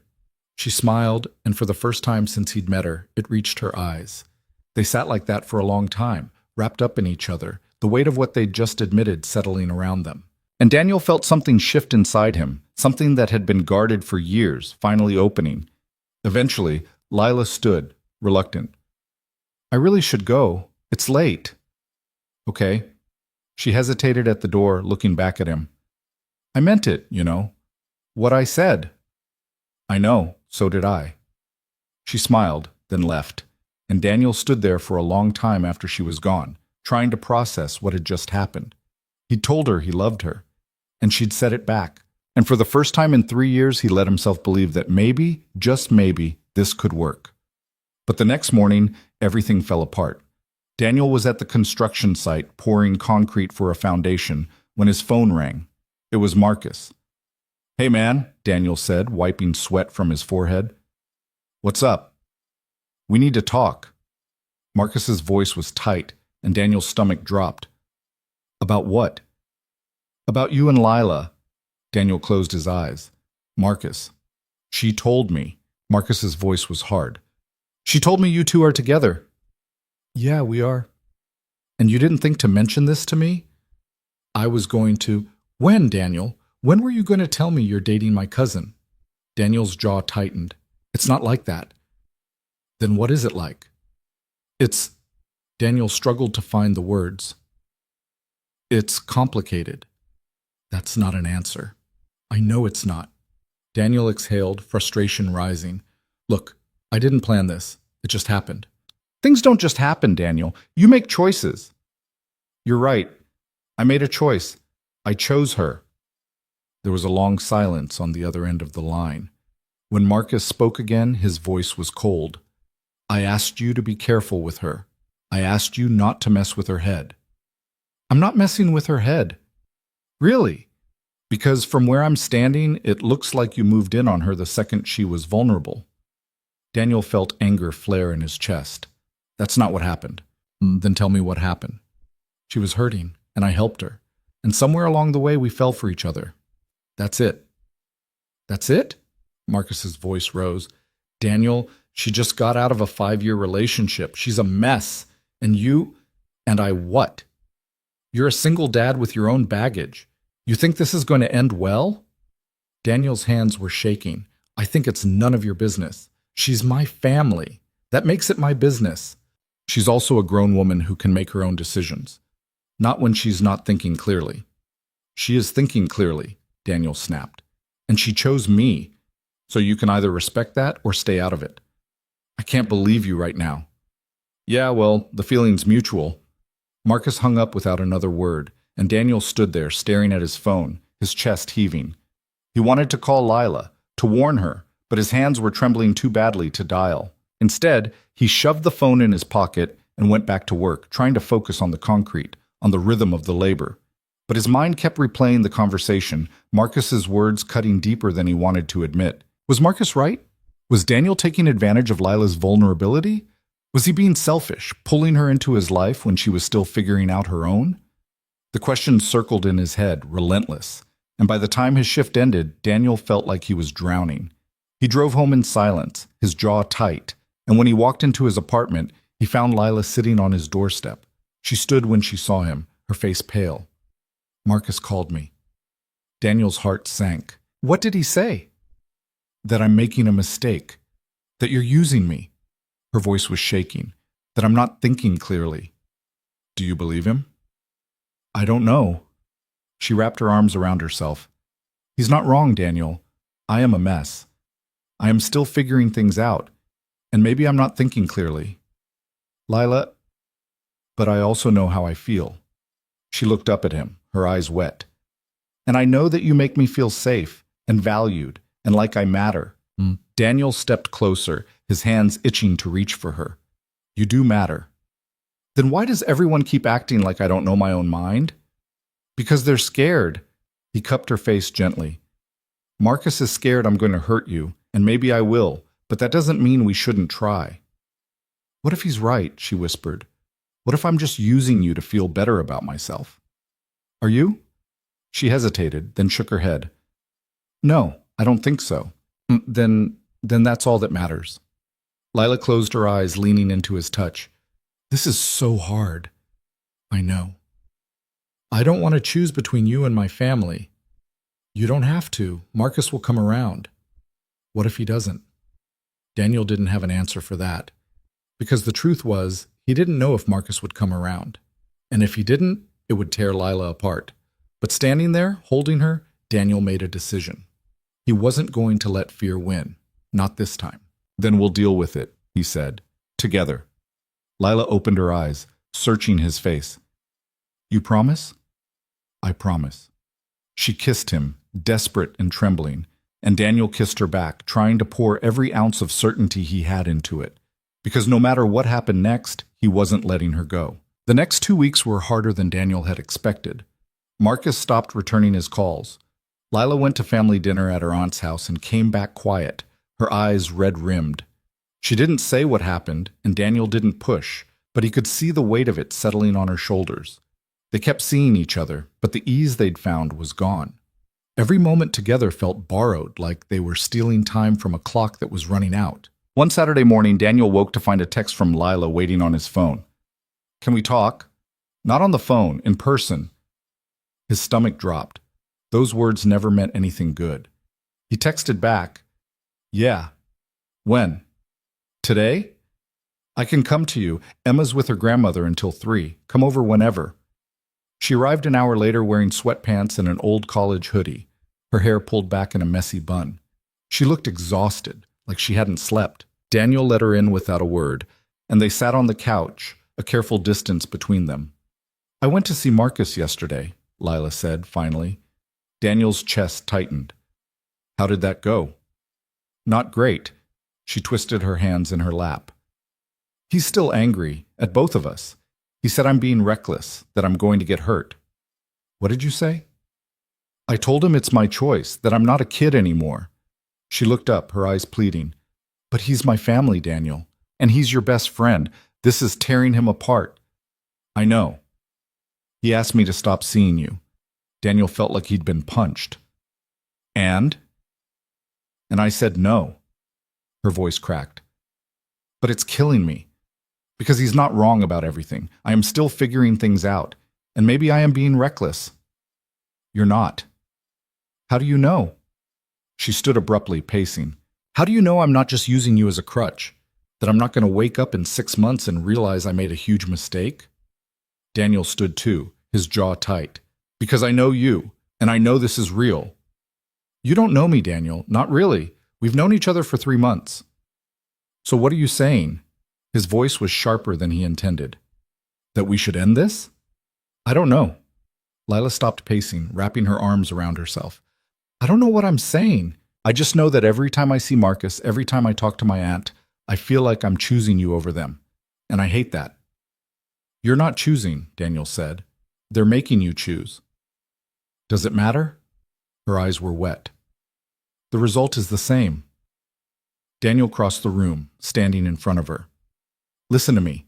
She smiled, and for the first time since he'd met her, it reached her eyes. They sat like that for a long time, wrapped up in each other, the weight of what they'd just admitted settling around them. And Daniel felt something shift inside him, something that had been guarded for years, finally opening. Eventually, Lila stood, reluctant. I really should go. It's late. Okay. She hesitated at the door, looking back at him. I meant it, you know. What I said. I know, so did I. She smiled, then left, and Daniel stood there for a long time after she was gone, trying to process what had just happened. He'd told her he loved her, and she'd said it back, and for the first time in 3 years he let himself believe that maybe, just maybe, this could work. But the next morning, everything fell apart. Daniel was at the construction site pouring concrete for a foundation when his phone rang. It was Marcus. Hey man, Daniel said, wiping sweat from his forehead. What's up? We need to talk. Marcus's voice was tight, and Daniel's stomach dropped. About what? About you and Lila. Daniel closed his eyes. Marcus. She told me. Marcus's voice was hard. She told me you two are together. Yeah, we are. And you didn't think to mention this to me? I was going to. When, Daniel? When were you going to tell me you're dating my cousin? Daniel's jaw tightened. It's not like that. Then what is it like? It's... Daniel struggled to find the words. It's complicated. That's not an answer. I know it's not. Daniel exhaled, frustration rising. Look, I didn't plan this. It just happened. Things don't just happen, Daniel. You make choices. You're right. I made a choice. I chose her. There was a long silence on the other end of the line. When Marcus spoke again, his voice was cold. I asked you to be careful with her. I asked you not to mess with her head. I'm not messing with her head. Really? Because from where I'm standing, it looks like you moved in on her the second she was vulnerable. Daniel felt anger flare in his chest. That's not what happened. Then tell me what happened. She was hurting, and I helped her. And somewhere along the way, we fell for each other. That's it. That's it? Marcus's voice rose. Daniel, she just got out of a 5-year relationship. She's a mess. And you... And I what? You're a single dad with your own baggage. You think this is going to end well? Daniel's hands were shaking. I think it's none of your business. She's my family. That makes it my business. She's also a grown woman who can make her own decisions. Not when she's not thinking clearly. She is thinking clearly, Daniel snapped. And she chose me. So you can either respect that or stay out of it. I can't believe you right now. Yeah, well, the feeling's mutual. Marcus hung up without another word, and Daniel stood there staring at his phone, his chest heaving. He wanted to call Lila, to warn her, but his hands were trembling too badly to dial. Instead, he shoved the phone in his pocket and went back to work, trying to focus on the concrete, on the rhythm of the labor. But his mind kept replaying the conversation, Marcus's words cutting deeper than he wanted to admit. Was Marcus right? Was Daniel taking advantage of Lila's vulnerability? Was he being selfish, pulling her into his life when she was still figuring out her own? The questions circled in his head, relentless, and by the time his shift ended, Daniel felt like he was drowning. He drove home in silence, his jaw tight, and when he walked into his apartment, He found Lila sitting on his doorstep. She stood when she saw him, her face pale. Marcus called me. Daniel's heart sank. What did he say? That I'm making a mistake. That you're using me. Her voice was shaking. That I'm not thinking clearly. Do you believe him? I don't know. She wrapped her arms around herself. He's not wrong, Daniel. I am a mess. I am still figuring things out, and maybe I'm not thinking clearly. Lila, but I also know how I feel. She looked up at him, her eyes wet. And I know that you make me feel safe and valued and like I matter. Daniel stepped closer, his hands itching to reach for her. You do matter. Then why does everyone keep acting like I don't know my own mind? Because they're scared. He cupped her face gently. Marcus is scared I'm going to hurt you, and maybe I will, but that doesn't mean we shouldn't try. What if he's right, she whispered. What if I'm just using you to feel better about myself? Are you? She hesitated, then shook her head. No, I don't think so. Then that's all that matters. Lila closed her eyes, leaning into his touch. This is so hard. I know. I don't want to choose between you and my family. You don't have to. Marcus will come around. What if he doesn't? Daniel didn't have an answer for that. Because the truth was, he didn't know if Marcus would come around. And if he didn't, it would tear Lila apart. But standing there, holding her, Daniel made a decision. He wasn't going to let fear win. Not this time. Then we'll deal with it, he said. Together. Lila opened her eyes, searching his face. You promise? I promise. She kissed him, desperate and trembling, and Daniel kissed her back, trying to pour every ounce of certainty he had into it. Because no matter what happened next, he wasn't letting her go. The next 2 weeks were harder than Daniel had expected. Marcus stopped returning his calls. Lila went to family dinner at her aunt's house and came back quiet, her eyes red-rimmed. She didn't say what happened, and Daniel didn't push, but he could see the weight of it settling on her shoulders. They kept seeing each other, but the ease they'd found was gone. Every moment together felt borrowed, like they were stealing time from a clock that was running out. One Saturday morning, Daniel woke to find a text from Lila waiting on his phone. Can we talk? Not on the phone, in person. His stomach dropped. Those words never meant anything good. He texted back, Yeah. When? Today? I can come to you. Emma's with her grandmother until 3. Come over whenever. She arrived an hour later wearing sweatpants and an old college hoodie, her hair pulled back in a messy bun. She looked exhausted, like she hadn't slept. Daniel let her in without a word, and they sat on the couch, a careful distance between them. I went to see Marcus yesterday, Lila said, finally. Daniel's chest tightened. How did that go? Not great. She twisted her hands in her lap. He's still angry, at both of us. He said I'm being reckless, that I'm going to get hurt. What did you say? I told him it's my choice, that I'm not a kid anymore. She looked up, her eyes pleading. But he's my family, Daniel, and he's your best friend. This is tearing him apart. I know. He asked me to stop seeing you. Daniel felt like he'd been punched. And I said no. Her voice cracked. But it's killing me. Because he's not wrong about everything. I am still figuring things out. And maybe I am being reckless. You're not. How do you know? She stood abruptly, pacing. How do you know I'm not just using you as a crutch? That I'm not going to wake up in 6 months and realize I made a huge mistake? Daniel stood too, his jaw tight. Because I know you, and I know this is real. You don't know me, Daniel. Not really. We've known each other for 3 months. So what are you saying? His voice was sharper than he intended. That we should end this? I don't know. Lila stopped pacing, wrapping her arms around herself. I don't know what I'm saying. I just know that every time I see Marcus, every time I talk to my aunt, I feel like I'm choosing you over them. And I hate that. You're not choosing, Daniel said. They're making you choose. Does it matter? Her eyes were wet. The result is the same. Daniel crossed the room, standing in front of her. Listen to me.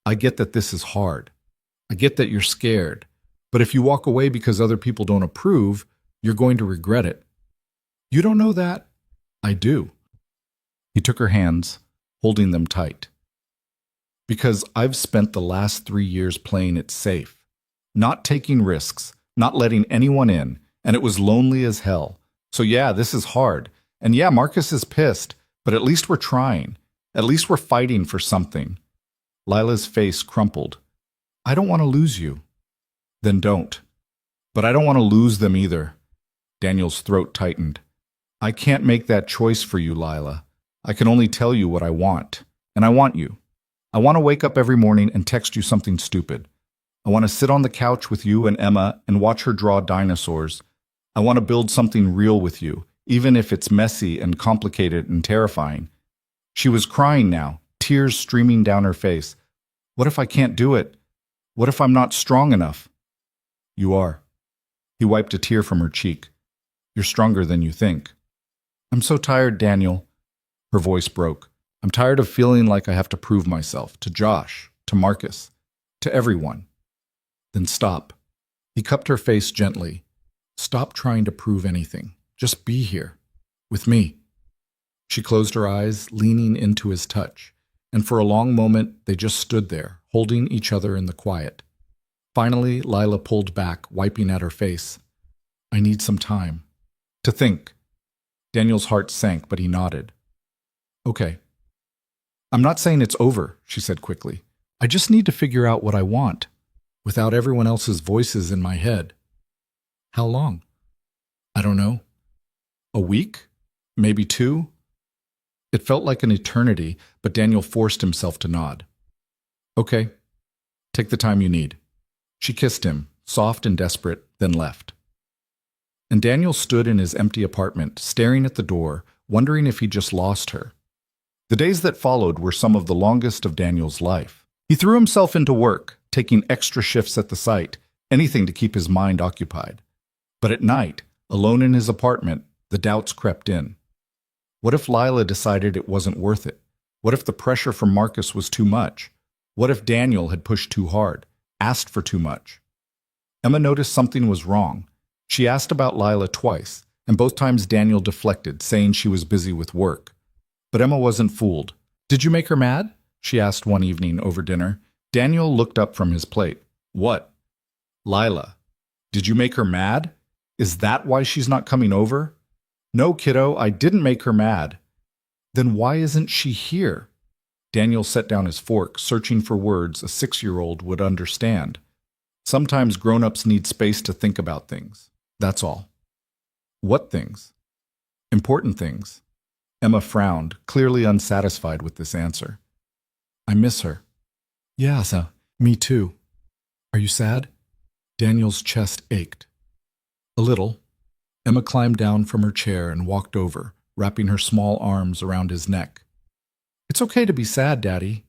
I get that this is hard. I get that you're scared. But if you walk away because other people don't approve, you're going to regret it. You don't know that? I do. He took her hands, holding them tight. Because I've spent the last 3 years playing it safe, not taking risks, not letting anyone in, and it was lonely as hell. So yeah, this is hard. And yeah, Marcus is pissed, but at least we're trying. At least we're fighting for something. Lila's face crumpled. I don't want to lose you. Then don't. But I don't want to lose them either. Daniel's throat tightened. I can't make that choice for you, Lila. I can only tell you what I want. And I want you. I want to wake up every morning and text you something stupid. I want to sit on the couch with you and Emma and watch her draw dinosaurs. I want to build something real with you, even if it's messy and complicated and terrifying. She was crying now, tears streaming down her face. What if I can't do it? What if I'm not strong enough? You are. He wiped a tear from her cheek. You're stronger than you think. I'm so tired, Daniel. Her voice broke. I'm tired of feeling like I have to prove myself to Josh, to Marcus, to everyone. Then stop. He cupped her face gently. Stop trying to prove anything. Just be here. With me. She closed her eyes, leaning into his touch, and for a long moment they just stood there, holding each other in the quiet. Finally, Lila pulled back, wiping at her face. I need some time. To think. Daniel's heart sank, but he nodded. Okay. I'm not saying it's over, she said quickly. I just need to figure out what I want, without everyone else's voices in my head. How long? I don't know. A week? Maybe 2? It felt like an eternity, but Daniel forced himself to nod. Okay. Take the time you need. She kissed him, soft and desperate, then left. And Daniel stood in his empty apartment, staring at the door, wondering if he'd just lost her. The days that followed were some of the longest of Daniel's life. He threw himself into work, taking extra shifts at the site, anything to keep his mind occupied. But at night, alone in his apartment, the doubts crept in. What if Lila decided it wasn't worth it? What if the pressure from Marcus was too much? What if Daniel had pushed too hard, asked for too much? Emma noticed something was wrong. She asked about Lila twice, and both times Daniel deflected, saying she was busy with work. But Emma wasn't fooled. Did you make her mad? She asked one evening over dinner. Daniel looked up from his plate. What? Lila. Did you make her mad? Is that why she's not coming over? No, kiddo, I didn't make her mad. Then why isn't she here? Daniel set down his fork, searching for words a 6-year-old would understand. Sometimes grown-ups need space to think about things. That's all. What things? Important things. Emma frowned, clearly unsatisfied with this answer. I miss her. Yeah, me too. Are you sad? Daniel's chest ached. A little. Emma climbed down from her chair and walked over, wrapping her small arms around his neck. It's okay to be sad, Daddy.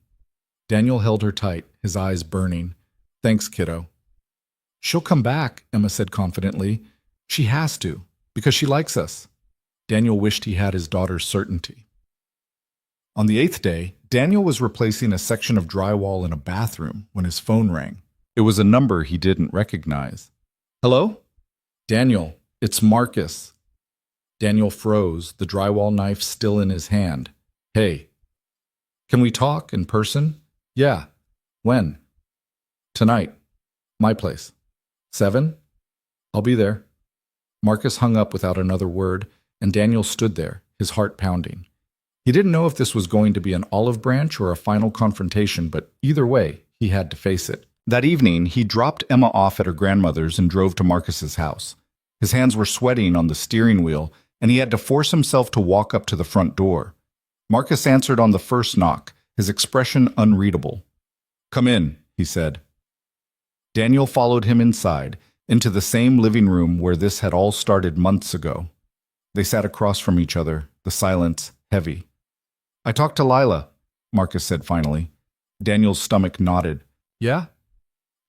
Daniel held her tight, his eyes burning. Thanks, kiddo. She'll come back, Emma said confidently. She has to, because she likes us. Daniel wished he had his daughter's certainty. On the 8th day, Daniel was replacing a section of drywall in a bathroom when his phone rang. It was a number he didn't recognize. Hello? Daniel, it's Marcus. Daniel froze, the drywall knife still in his hand. Hey. Can we talk in person? Yeah. When? Tonight. My place. 7? I'll be there. Marcus hung up without another word, and Daniel stood there, his heart pounding. He didn't know if this was going to be an olive branch or a final confrontation, but either way, he had to face it. That evening, he dropped Emma off at her grandmother's and drove to Marcus's house. His hands were sweating on the steering wheel, and he had to force himself to walk up to the front door. Marcus answered on the first knock, his expression unreadable. Come in, he said. Daniel followed him inside, into the same living room where this had all started months ago. They sat across from each other, the silence heavy. I talked to Lila, Marcus said finally. Daniel's stomach nodded. Yeah?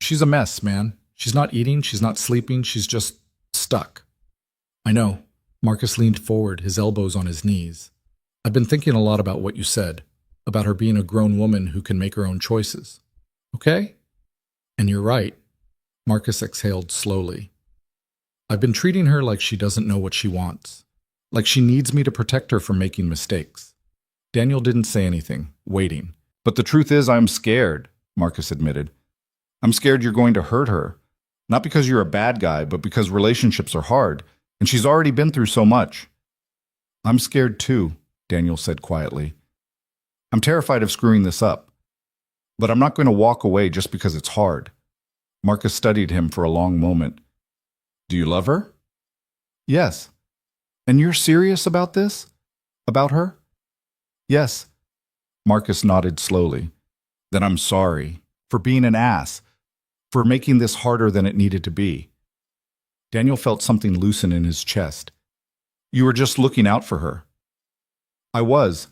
She's a mess, man. She's not eating, she's not sleeping, she's just stuck. I know. Marcus leaned forward, his elbows on his knees. I've been thinking a lot about what you said, about her being a grown woman who can make her own choices. Okay? And you're right. Marcus exhaled slowly. I've been treating her like she doesn't know what she wants, like she needs me to protect her from making mistakes. Daniel didn't say anything, waiting. But the truth is, I'm scared, Marcus admitted. I'm scared you're going to hurt her. Not because you're a bad guy, but because relationships are hard, and she's already been through so much. I'm scared too, Daniel said quietly. I'm terrified of screwing this up. But I'm not going to walk away just because it's hard. Marcus studied him for a long moment. Do you love her? Yes. And you're serious about this? About her? Yes. Marcus nodded slowly. Then I'm sorry for being an ass, for making this harder than it needed to be. Daniel felt something loosen in his chest. You were just looking out for her. I was,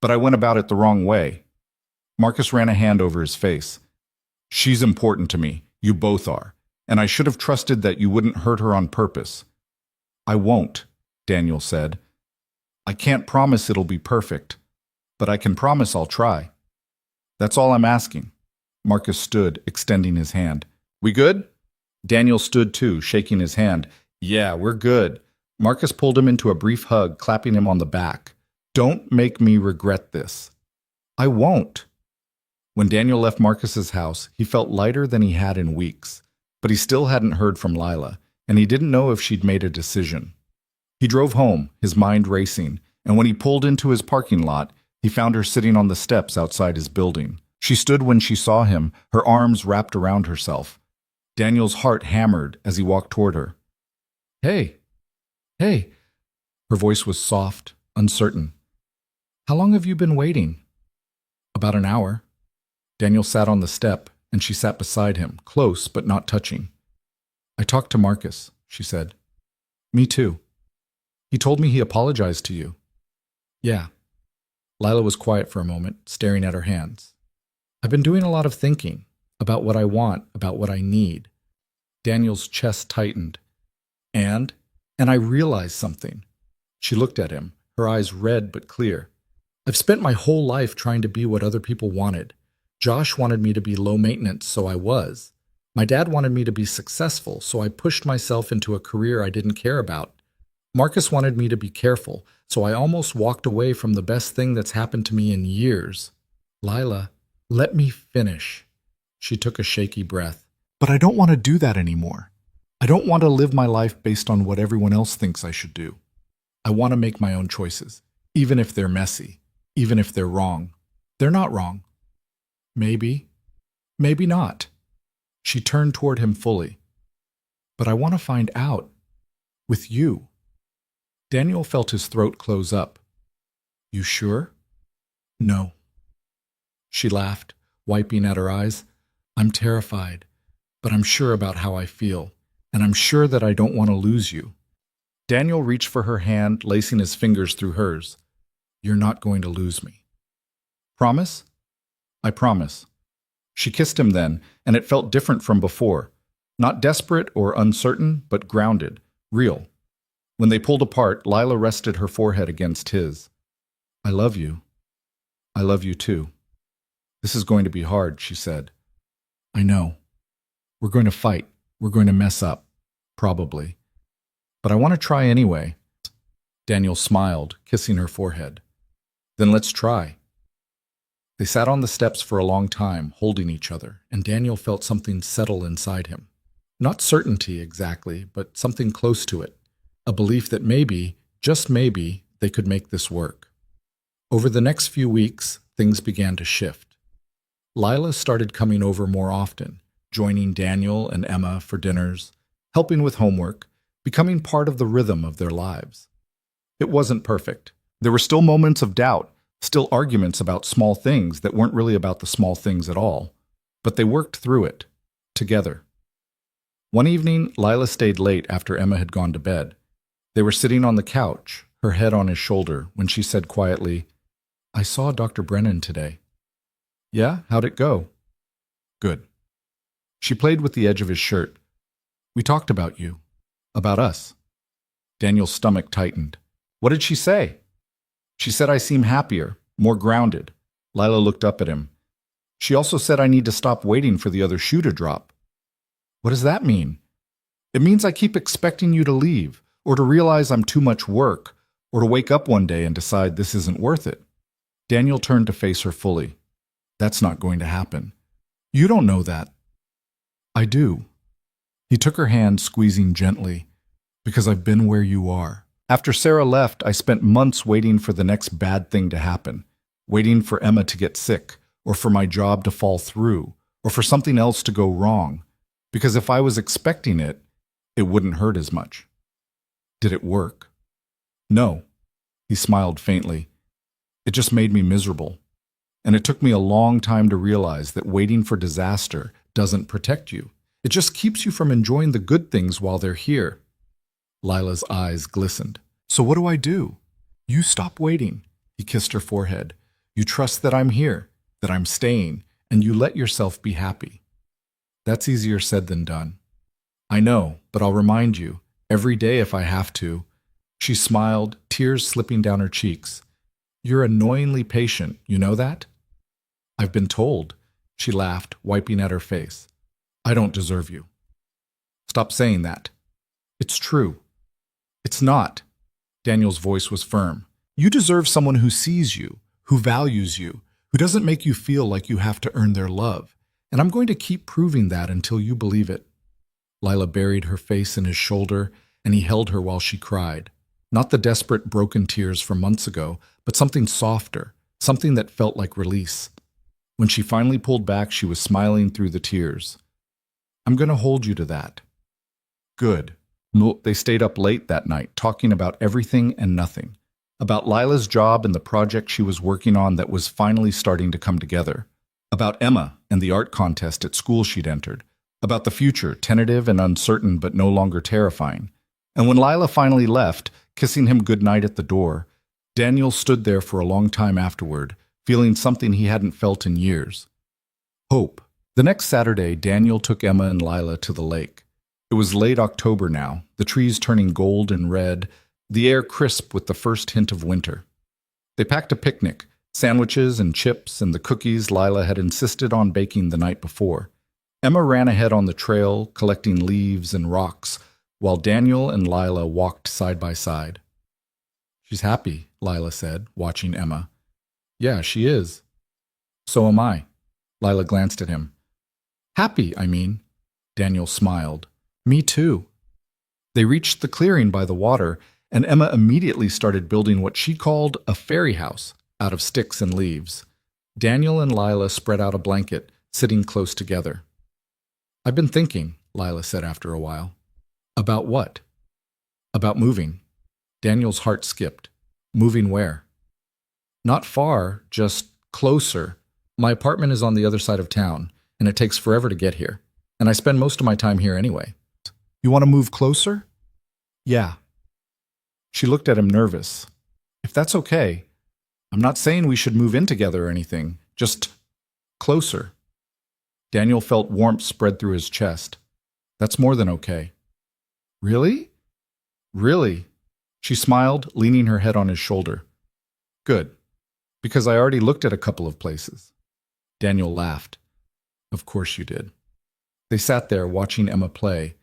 but I went about it the wrong way. Marcus ran a hand over his face. She's important to me. You both are. And I should have trusted that you wouldn't hurt her on purpose. I won't, Daniel said. I can't promise it'll be perfect, but I can promise I'll try. That's all I'm asking. Marcus stood, extending his hand. We good? Daniel stood too, shaking his hand. Yeah, we're good. Marcus pulled him into a brief hug, clapping him on the back. Don't make me regret this. I won't. When Daniel left Marcus's house, he felt lighter than he had in weeks, but he still hadn't heard from Lila, and he didn't know if she'd made a decision. He drove home, his mind racing, and when he pulled into his parking lot, he found her sitting on the steps outside his building. She stood when she saw him, her arms wrapped around herself. Daniel's heart hammered as he walked toward her. Hey. Hey. Her voice was soft, uncertain. How long have you been waiting? About an hour. Daniel sat on the step, and she sat beside him, close but not touching. I talked to Marcus, she said. Me too. He told me he apologized to you. Yeah. Lila was quiet for a moment, staring at her hands. I've been doing a lot of thinking about what I want, about what I need. Daniel's chest tightened. And I realized something. She looked at him, her eyes red but clear. I've spent my whole life trying to be what other people wanted. Josh wanted me to be low maintenance, so I was. My dad wanted me to be successful, so I pushed myself into a career I didn't care about. Marcus wanted me to be careful, so I almost walked away from the best thing that's happened to me in years. Lila, let me finish. She took a shaky breath. But I don't want to do that anymore. I don't want to live my life based on what everyone else thinks I should do. I want to make my own choices, even if they're messy, even if they're wrong. They're not wrong. Maybe, maybe not. She turned toward him fully. But I want to find out. With you. Daniel felt his throat close up. You sure? No. She laughed, wiping at her eyes. I'm terrified, but I'm sure about how I feel, and I'm sure that I don't want to lose you. Daniel reached for her hand, lacing his fingers through hers. You're not going to lose me. Promise? I promise. She kissed him then, and it felt different from before. Not desperate or uncertain, but grounded, real. When they pulled apart, Lila rested her forehead against his. I love you. I love you too. This is going to be hard, she said. I know. We're going to fight. We're going to mess up. Probably. But I want to try anyway. Daniel smiled, kissing her forehead. Then let's try. They sat on the steps for a long time, holding each other, and Daniel felt something settle inside him. Not certainty exactly, but something close to it. A belief that maybe, just maybe, they could make this work. Over the next few weeks, things began to shift. Lila started coming over more often, joining Daniel and Emma for dinners, helping with homework, becoming part of the rhythm of their lives. It wasn't perfect. There were still moments of doubt, still arguments about small things that weren't really about the small things at all, but they worked through it, together. One evening, Lila stayed late after Emma had gone to bed. They were sitting on the couch, her head on his shoulder, when she said quietly, I saw Dr. Brennan today. Yeah? How'd it go? Good. She played with the edge of his shirt. We talked about you. About us. Daniel's stomach tightened. What did she say? She said I seem happier, more grounded. Lila looked up at him. She also said I need to stop waiting for the other shoe to drop. What does that mean? It means I keep expecting you to leave, or to realize I'm too much work, or to wake up one day and decide this isn't worth it. Daniel turned to face her fully. That's not going to happen. You don't know that. I do. He took her hand, squeezing gently, because I've been where you are. After Sarah left, I spent months waiting for the next bad thing to happen, waiting for Emma to get sick, or for my job to fall through, or for something else to go wrong, because if I was expecting it, it wouldn't hurt as much. Did it work? No. He smiled faintly. It just made me miserable. And it took me a long time to realize that waiting for disaster doesn't protect you. It just keeps you from enjoying the good things while they're here. Lila's eyes glistened. So what do I do? You stop waiting. He kissed her forehead. You trust that I'm here, that I'm staying, and you let yourself be happy. That's easier said than done. I know, but I'll remind you, every day if I have to. She smiled, tears slipping down her cheeks. You're annoyingly patient, you know that? I've been told. She laughed, wiping at her face. I don't deserve you. Stop saying that. It's true. It's not. Daniel's voice was firm. You deserve someone who sees you, who values you, who doesn't make you feel like you have to earn their love. And I'm going to keep proving that until you believe it. Lila buried her face in his shoulder, and he held her while she cried. Not the desperate, broken tears from months ago, but something softer, something that felt like release. When she finally pulled back, she was smiling through the tears. I'm going to hold you to that. Good. No, they stayed up late that night, talking about everything and nothing. About Lila's job and the project she was working on that was finally starting to come together. About Emma and the art contest at school she'd entered. About the future, tentative and uncertain but no longer terrifying. And when Lila finally left, kissing him goodnight at the door, Daniel stood there for a long time afterward, feeling something he hadn't felt in years. Hope. The next Saturday, Daniel took Emma and Lila to the lake. It was late October now, the trees turning gold and red, the air crisp with the first hint of winter. They packed a picnic, sandwiches and chips and the cookies Lila had insisted on baking the night before. Emma ran ahead on the trail, collecting leaves and rocks, while Daniel and Lila walked side by side. She's happy, Lila said, watching Emma. Yeah, she is. So am I. Lila glanced at him. Happy, I mean. Daniel smiled. Me too. They reached the clearing by the water, and Emma immediately started building what she called a fairy house out of sticks and leaves. Daniel and Lila spread out a blanket, sitting close together. I've been thinking, Lila said after a while. About what? About moving. Daniel's heart skipped. Moving where? Not far, just closer. My apartment is on the other side of town, and it takes forever to get here. And I spend most of my time here anyway. You want to move closer? Yeah. She looked at him nervous. If that's okay, I'm not saying we should move in together or anything, just closer. Daniel felt warmth spread through his chest. That's more than okay. Really? Really? She smiled, leaning her head on his shoulder. Good, because I already looked at a couple of places. Daniel laughed. Of course you did. They sat there watching Emma play,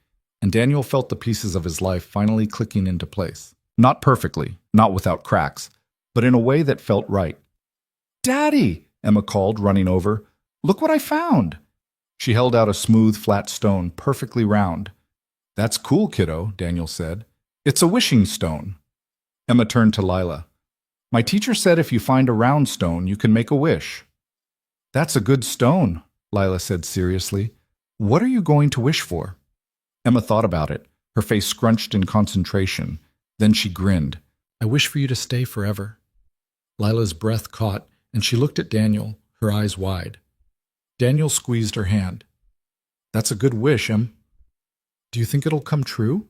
and Daniel felt the pieces of his life finally clicking into place. Not perfectly, not without cracks, but in a way that felt right. Daddy, Emma called, running over. Look what I found. She held out a smooth, flat stone, perfectly round. That's cool, kiddo, Daniel said. It's a wishing stone. Emma turned to Lila. My teacher said if you find a round stone, you can make a wish. That's a good stone, Lila said seriously. What are you going to wish for? Emma thought about it, her face scrunched in concentration. Then she grinned. I wish for you to stay forever. Lila's breath caught, and she looked at Daniel, her eyes wide. Daniel squeezed her hand. That's a good wish, Em. Do you think it'll come true?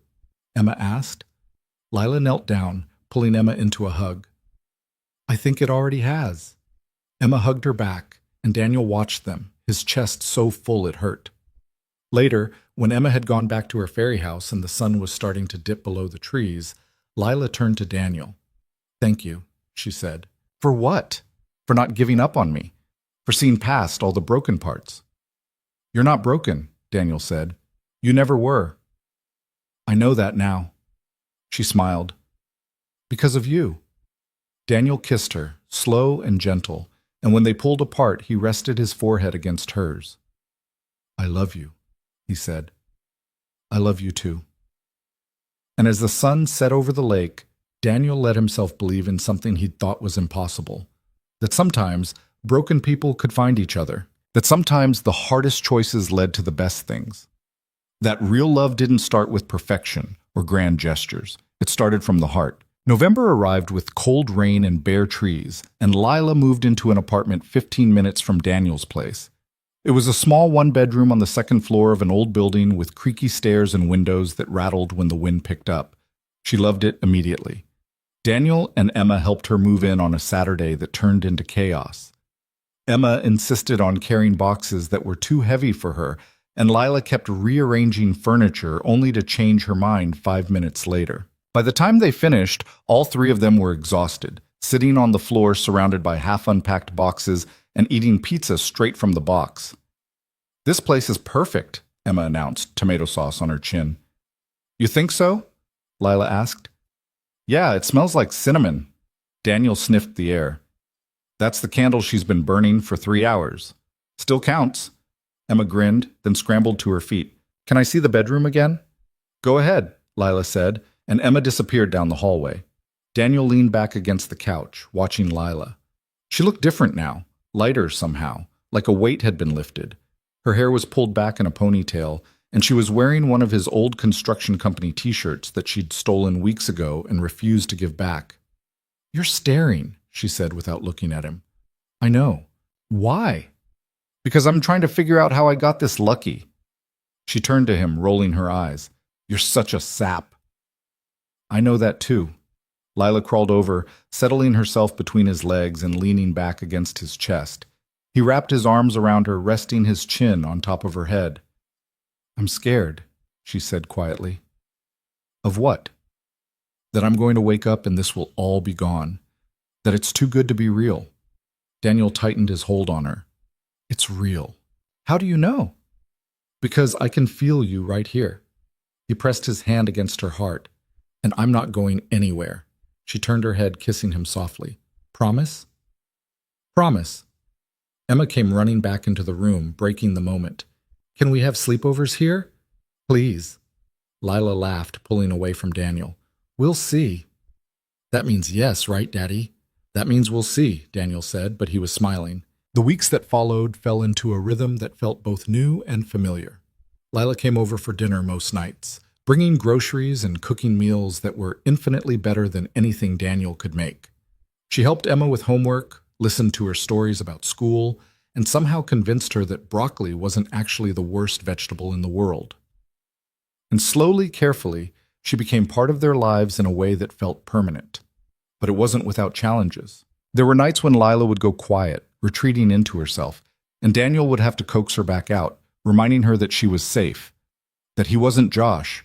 Emma asked. Lila knelt down, pulling Emma into a hug. I think it already has. Emma hugged her back, and Daniel watched them, his chest so full it hurt. Later, when Emma had gone back to her fairy house and the sun was starting to dip below the trees, Lila turned to Daniel. Thank you, she said. For what? For not giving up on me. For seeing past all the broken parts. You're not broken, Daniel said. You never were. I know that now. She smiled. Because of you. Daniel kissed her, slow and gentle, and when they pulled apart, he rested his forehead against hers. "I love you," he said. "I love you too." And as the sun set over the lake, Daniel let himself believe in something he'd thought was impossible. That sometimes broken people could find each other. That sometimes the hardest choices led to the best things. That real love didn't start with perfection or grand gestures. It started from the heart. November arrived with cold rain and bare trees, and Lila moved into an apartment 15 minutes from Daniel's place. It was a small one-bedroom on the second floor of an old building with creaky stairs and windows that rattled when the wind picked up. She loved it immediately. Daniel and Emma helped her move in on a Saturday that turned into chaos. Emma insisted on carrying boxes that were too heavy for her, and Lila kept rearranging furniture only to change her mind 5 minutes later. By the time they finished, all three of them were exhausted, sitting on the floor surrounded by half-unpacked boxes and eating pizza straight from the box. "This place is perfect," Emma announced, tomato sauce on her chin. "You think so?" Lila asked. "Yeah, it smells like cinnamon." Daniel sniffed the air. "That's the candle she's been burning for 3 hours. Still counts." Emma grinned, then scrambled to her feet. "Can I see the bedroom again?" "Go ahead," Lila said, and Emma disappeared down the hallway. Daniel leaned back against the couch, watching Lila. She looked different now, lighter somehow, like a weight had been lifted. Her hair was pulled back in a ponytail, and she was wearing one of his old construction company t-shirts that she'd stolen weeks ago and refused to give back. "You're staring," she said without looking at him. "I know. Why?" "Because I'm trying to figure out how I got this lucky." She turned to him, rolling her eyes. "You're such a sap." "I know that too." Lila crawled over, settling herself between his legs and leaning back against his chest. He wrapped his arms around her, resting his chin on top of her head. "I'm scared," she said quietly. "Of what?" "That I'm going to wake up and this will all be gone. That it's too good to be real." Daniel tightened his hold on her. "It's real." "How do you know?" "Because I can feel you right here." He pressed his hand against her heart. "And I'm not going anywhere." She turned her head, kissing him softly. "Promise?" "Promise." Emma came running back into the room, breaking the moment. "Can we have sleepovers here?" "Please." Lila laughed, pulling away from Daniel. "We'll see." "That means yes, right, Daddy?" "That means we'll see," Daniel said, but he was smiling. The weeks that followed fell into a rhythm that felt both new and familiar. Lila came over for dinner most nights, bringing groceries and cooking meals that were infinitely better than anything Daniel could make. She helped Emma with homework, listened to her stories about school, and somehow convinced her that broccoli wasn't actually the worst vegetable in the world. And slowly, carefully, she became part of their lives in a way that felt permanent. But it wasn't without challenges. There were nights when Lila would go quiet, retreating into herself, and Daniel would have to coax her back out, reminding her that she was safe, that he wasn't Josh,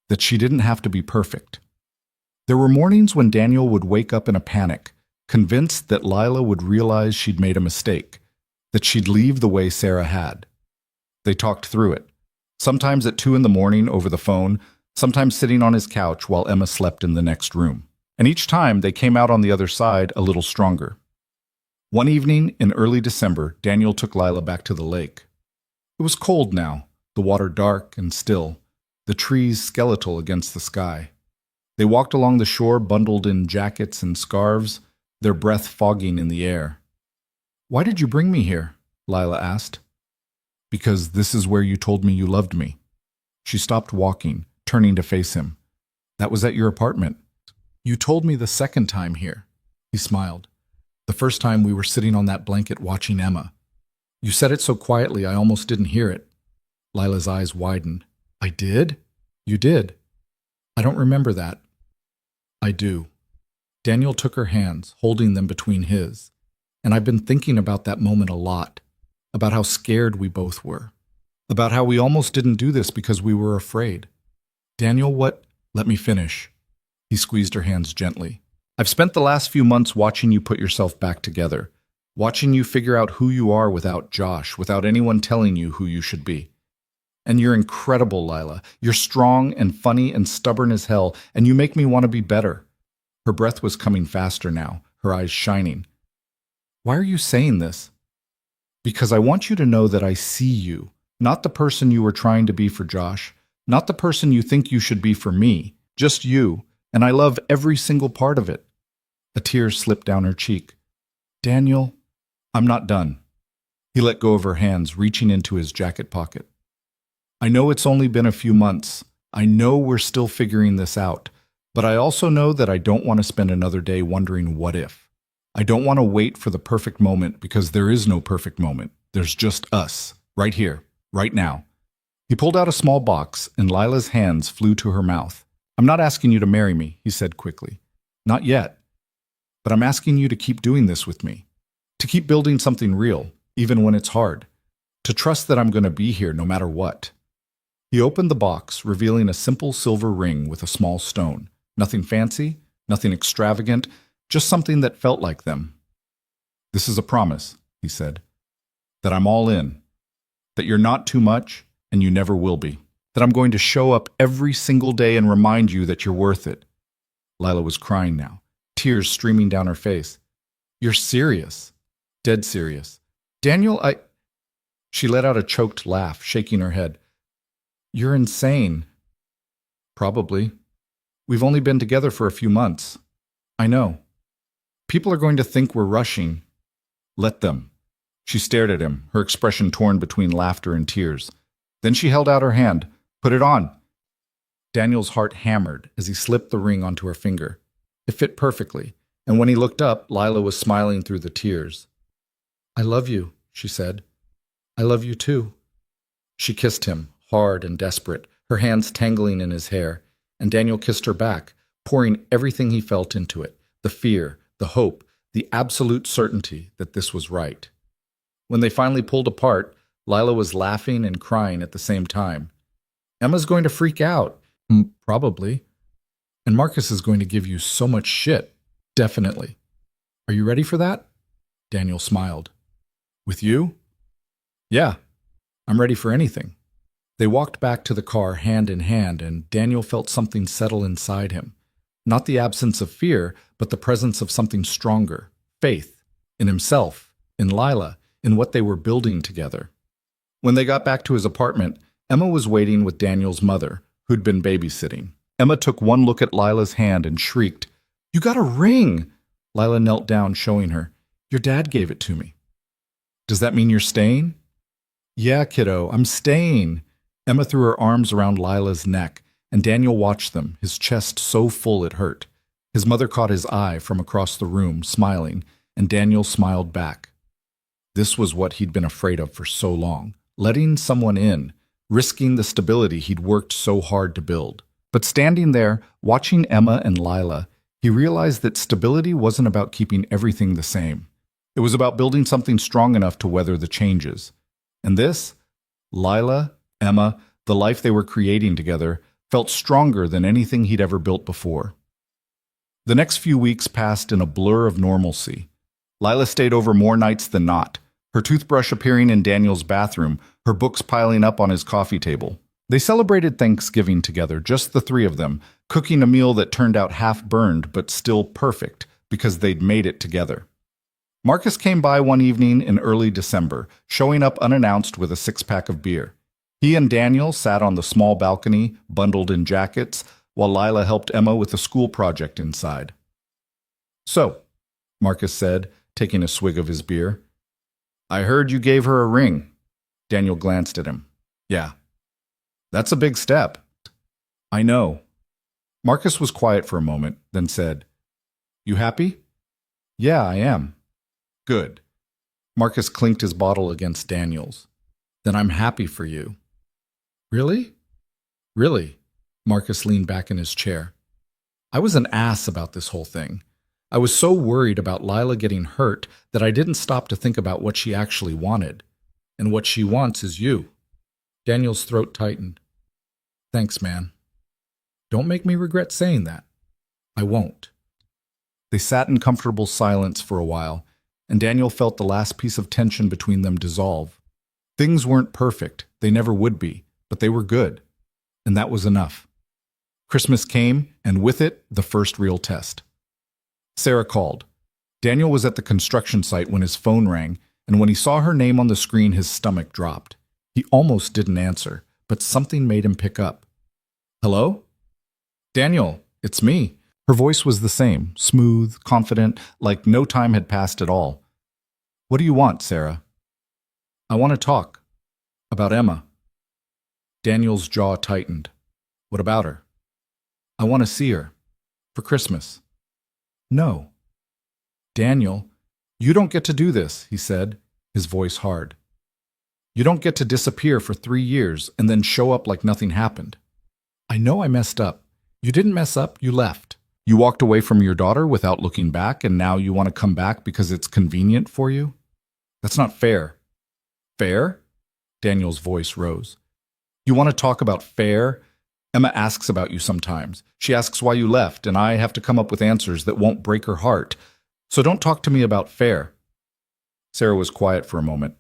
that she didn't have to be perfect. There were mornings when Daniel would wake up in a panic, convinced that Lila would realize she'd made a mistake, that she'd leave the way Sarah had. They talked through it, sometimes at 2 a.m. over the phone, sometimes sitting on his couch while Emma slept in the next room. And each time they came out on the other side a little stronger. One evening in early December, Daniel took Lila back to the lake. It was cold now, the water dark and still, the trees skeletal against the sky. They walked along the shore bundled in jackets and scarves, their breath fogging in the air. "Why did you bring me here?" Lila asked. "Because this is where you told me you loved me." She stopped walking, turning to face him. "That was at your apartment." "You told me the second time here." He smiled. "The first time we were sitting on that blanket watching Emma. You said it so quietly I almost didn't hear it." Lila's eyes widened. "I did? You did?" "I don't remember that." "I do." Daniel took her hands, holding them between his. "And I've been thinking about that moment a lot, about how scared we both were, about how we almost didn't do this because we were afraid." "Daniel, what—" "Let me finish." He squeezed her hands gently. "I've spent the last few months watching you put yourself back together, watching you figure out who you are without Josh, without anyone telling you who you should be. And you're incredible, Lila. You're strong and funny and stubborn as hell, and you make me want to be better." Her breath was coming faster now, her eyes shining. Why are you saying this? Because I want you to know that I see you, not the person you were trying to be for Josh, not the person you think you should be for me, just you, and I love every single part of it. A tear slipped down her cheek. Daniel, I'm not done. He let go of her hands, reaching into his jacket pocket. I know it's only been a few months. I know we're still figuring this out, but I also know that I don't want to spend another day wondering what if. I don't want to wait for the perfect moment because there is no perfect moment. There's just us, right here, right now. He pulled out a small box, and Lila's hands flew to her mouth. I'm not asking you to marry me, he said quickly. Not yet. But I'm asking you to keep doing this with me. To keep building something real, even when it's hard. To trust that I'm going to be here no matter what. He opened the box, revealing a simple silver ring with a small stone. Nothing fancy, nothing extravagant, just something that felt like them. This is a promise, he said, that I'm all in, that you're not too much and you never will be, that I'm going to show up every single day and remind you that you're worth it. Lila was crying now, tears streaming down her face. You're serious, dead serious. Daniel, She let out a choked laugh, shaking her head. You're insane. Probably. We've only been together for a few months. I know. People are going to think we're rushing. Let them. She stared at him, her expression torn between laughter and tears. Then she held out her hand. Put it on. Daniel's heart hammered as he slipped the ring onto her finger. It fit perfectly, and when he looked up, Lila was smiling through the tears. I love you, she said. I love you too. She kissed him, hard and desperate, her hands tangling in his hair, and Daniel kissed her back, pouring everything he felt into it, the fear, the hope, the absolute certainty that this was right. When they finally pulled apart, Lila was laughing and crying at the same time. Emma's going to freak out. Probably. And Marcus is going to give you so much shit. Definitely. Are you ready for that? Daniel smiled. With you? Yeah. I'm ready for anything. They walked back to the car hand in hand, and Daniel felt something settle inside him. Not the absence of fear, but the presence of something stronger. Faith. In himself. In Lila. In what they were building together. When they got back to his apartment, Emma was waiting with Daniel's mother, who'd been babysitting. Emma took one look at Lila's hand and shrieked, You got a ring! Lila knelt down, showing her. Your dad gave it to me. Does that mean you're staying? Yeah, kiddo, I'm staying. Emma threw her arms around Lila's neck, and Daniel watched them, his chest so full it hurt. His mother caught his eye from across the room, smiling, and Daniel smiled back. This was what he'd been afraid of for so long, letting someone in, risking the stability he'd worked so hard to build. But standing there, watching Emma and Lila, he realized that stability wasn't about keeping everything the same. It was about building something strong enough to weather the changes. And this, Lila, Emma, the life they were creating together, felt stronger than anything he'd ever built before. The next few weeks passed in a blur of normalcy. Lila stayed over more nights than not, her toothbrush appearing in Daniel's bathroom, her books piling up on his coffee table. They celebrated Thanksgiving together, just the three of them, cooking a meal that turned out half-burned but still perfect because they'd made it together. Marcus came by one evening in early December, showing up unannounced with a six-pack of beer. He and Daniel sat on the small balcony, bundled in jackets, while Lila helped Emma with a school project inside. So, Marcus said, taking a swig of his beer. I heard you gave her a ring. Daniel glanced at him. Yeah. That's a big step. I know. Marcus was quiet for a moment, then said, You happy? Yeah, I am. Good. Marcus clinked his bottle against Daniel's. Then I'm happy for you. Really? Really? Marcus leaned back in his chair. I was an ass about this whole thing. I was so worried about Lila getting hurt that I didn't stop to think about what she actually wanted. And what she wants is you. Daniel's throat tightened. Thanks, man. Don't make me regret saying that. I won't. They sat in comfortable silence for a while, and Daniel felt the last piece of tension between them dissolve. Things weren't perfect, they never would be, but they were good. And that was enough. Christmas came, and with it, the first real test. Sarah called. Daniel was at the construction site when his phone rang, and when he saw her name on the screen, his stomach dropped. He almost didn't answer, but something made him pick up. Hello? Daniel, it's me. Her voice was the same, smooth, confident, like no time had passed at all. What do you want, Sarah? I want to talk. About Emma. Daniel's jaw tightened. What about her? I want to see her. For Christmas. No. Daniel, you don't get to do this, he said, his voice hard. You don't get to disappear for 3 years and then show up like nothing happened. I know I messed up. You didn't mess up, you left. You walked away from your daughter without looking back, and now you want to come back because it's convenient for you? That's not fair. Fair? Daniel's voice rose. You want to talk about fair? Emma asks about you sometimes. She asks why you left, and I have to come up with answers that won't break her heart. So don't talk to me about fair. Sarah was quiet for a moment.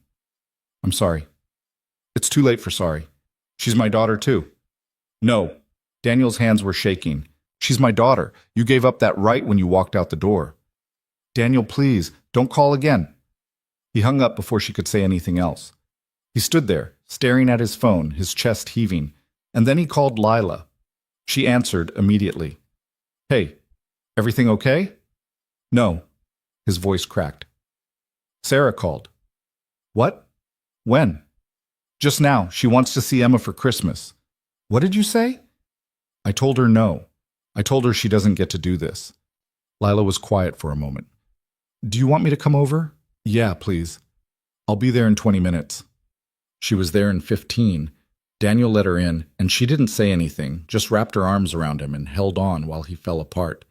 I'm sorry. It's too late for sorry. She's my daughter too. No. Daniel's hands were shaking. She's my daughter. You gave up that right when you walked out the door. Daniel, please, don't call again. He hung up before she could say anything else. He stood there, staring at his phone, his chest heaving, and then he called Lila. She answered immediately. Hey, everything okay? No. His voice cracked. Sarah called. What? When? Just now. She wants to see Emma for Christmas. What did you say? I told her no. I told her she doesn't get to do this. Lila was quiet for a moment. Do you want me to come over? Yeah, please. I'll be there in 20 minutes. She was there in 15. Daniel let her in, and she didn't say anything, just wrapped her arms around him and held on while he fell apart.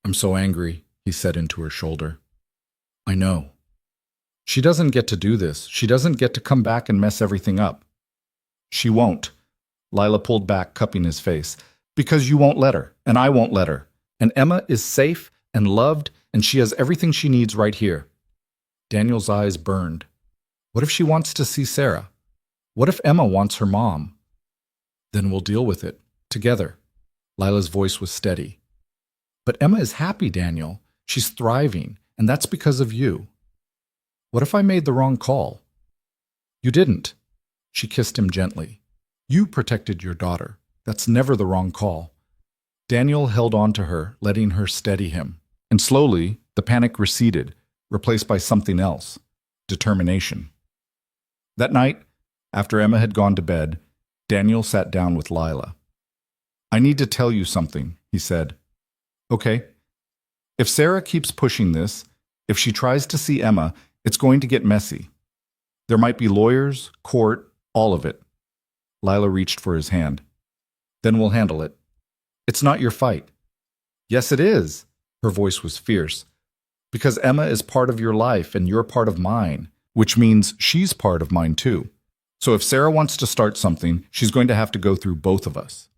I'm so angry, he said into her shoulder. I know. She doesn't get to do this. She doesn't get to come back and mess everything up. She won't. Lila pulled back, cupping his face. Because you won't let her, and I won't let her. And Emma is safe and loved, and she has everything she needs right here. Daniel's eyes burned. What if she wants to see Sarah? What if Emma wants her mom? Then we'll deal with it, together. Lila's voice was steady. But Emma is happy, Daniel. She's thriving, and that's because of you. What if I made the wrong call? You didn't. She kissed him gently. You protected your daughter. That's never the wrong call. Daniel held on to her, letting her steady him. And slowly, the panic receded, replaced by something else. Determination. That night, after Emma had gone to bed, Daniel sat down with Lila. I need to tell you something, he said. Okay. If Sarah keeps pushing this, if she tries to see Emma, it's going to get messy. There might be lawyers, court, all of it. Lila reached for his hand. Then we'll handle it. It's not your fight. Yes, it is. Her voice was fierce. Because Emma is part of your life and you're part of mine, which means she's part of mine too. So if Sarah wants to start something, she's going to have to go through both of us.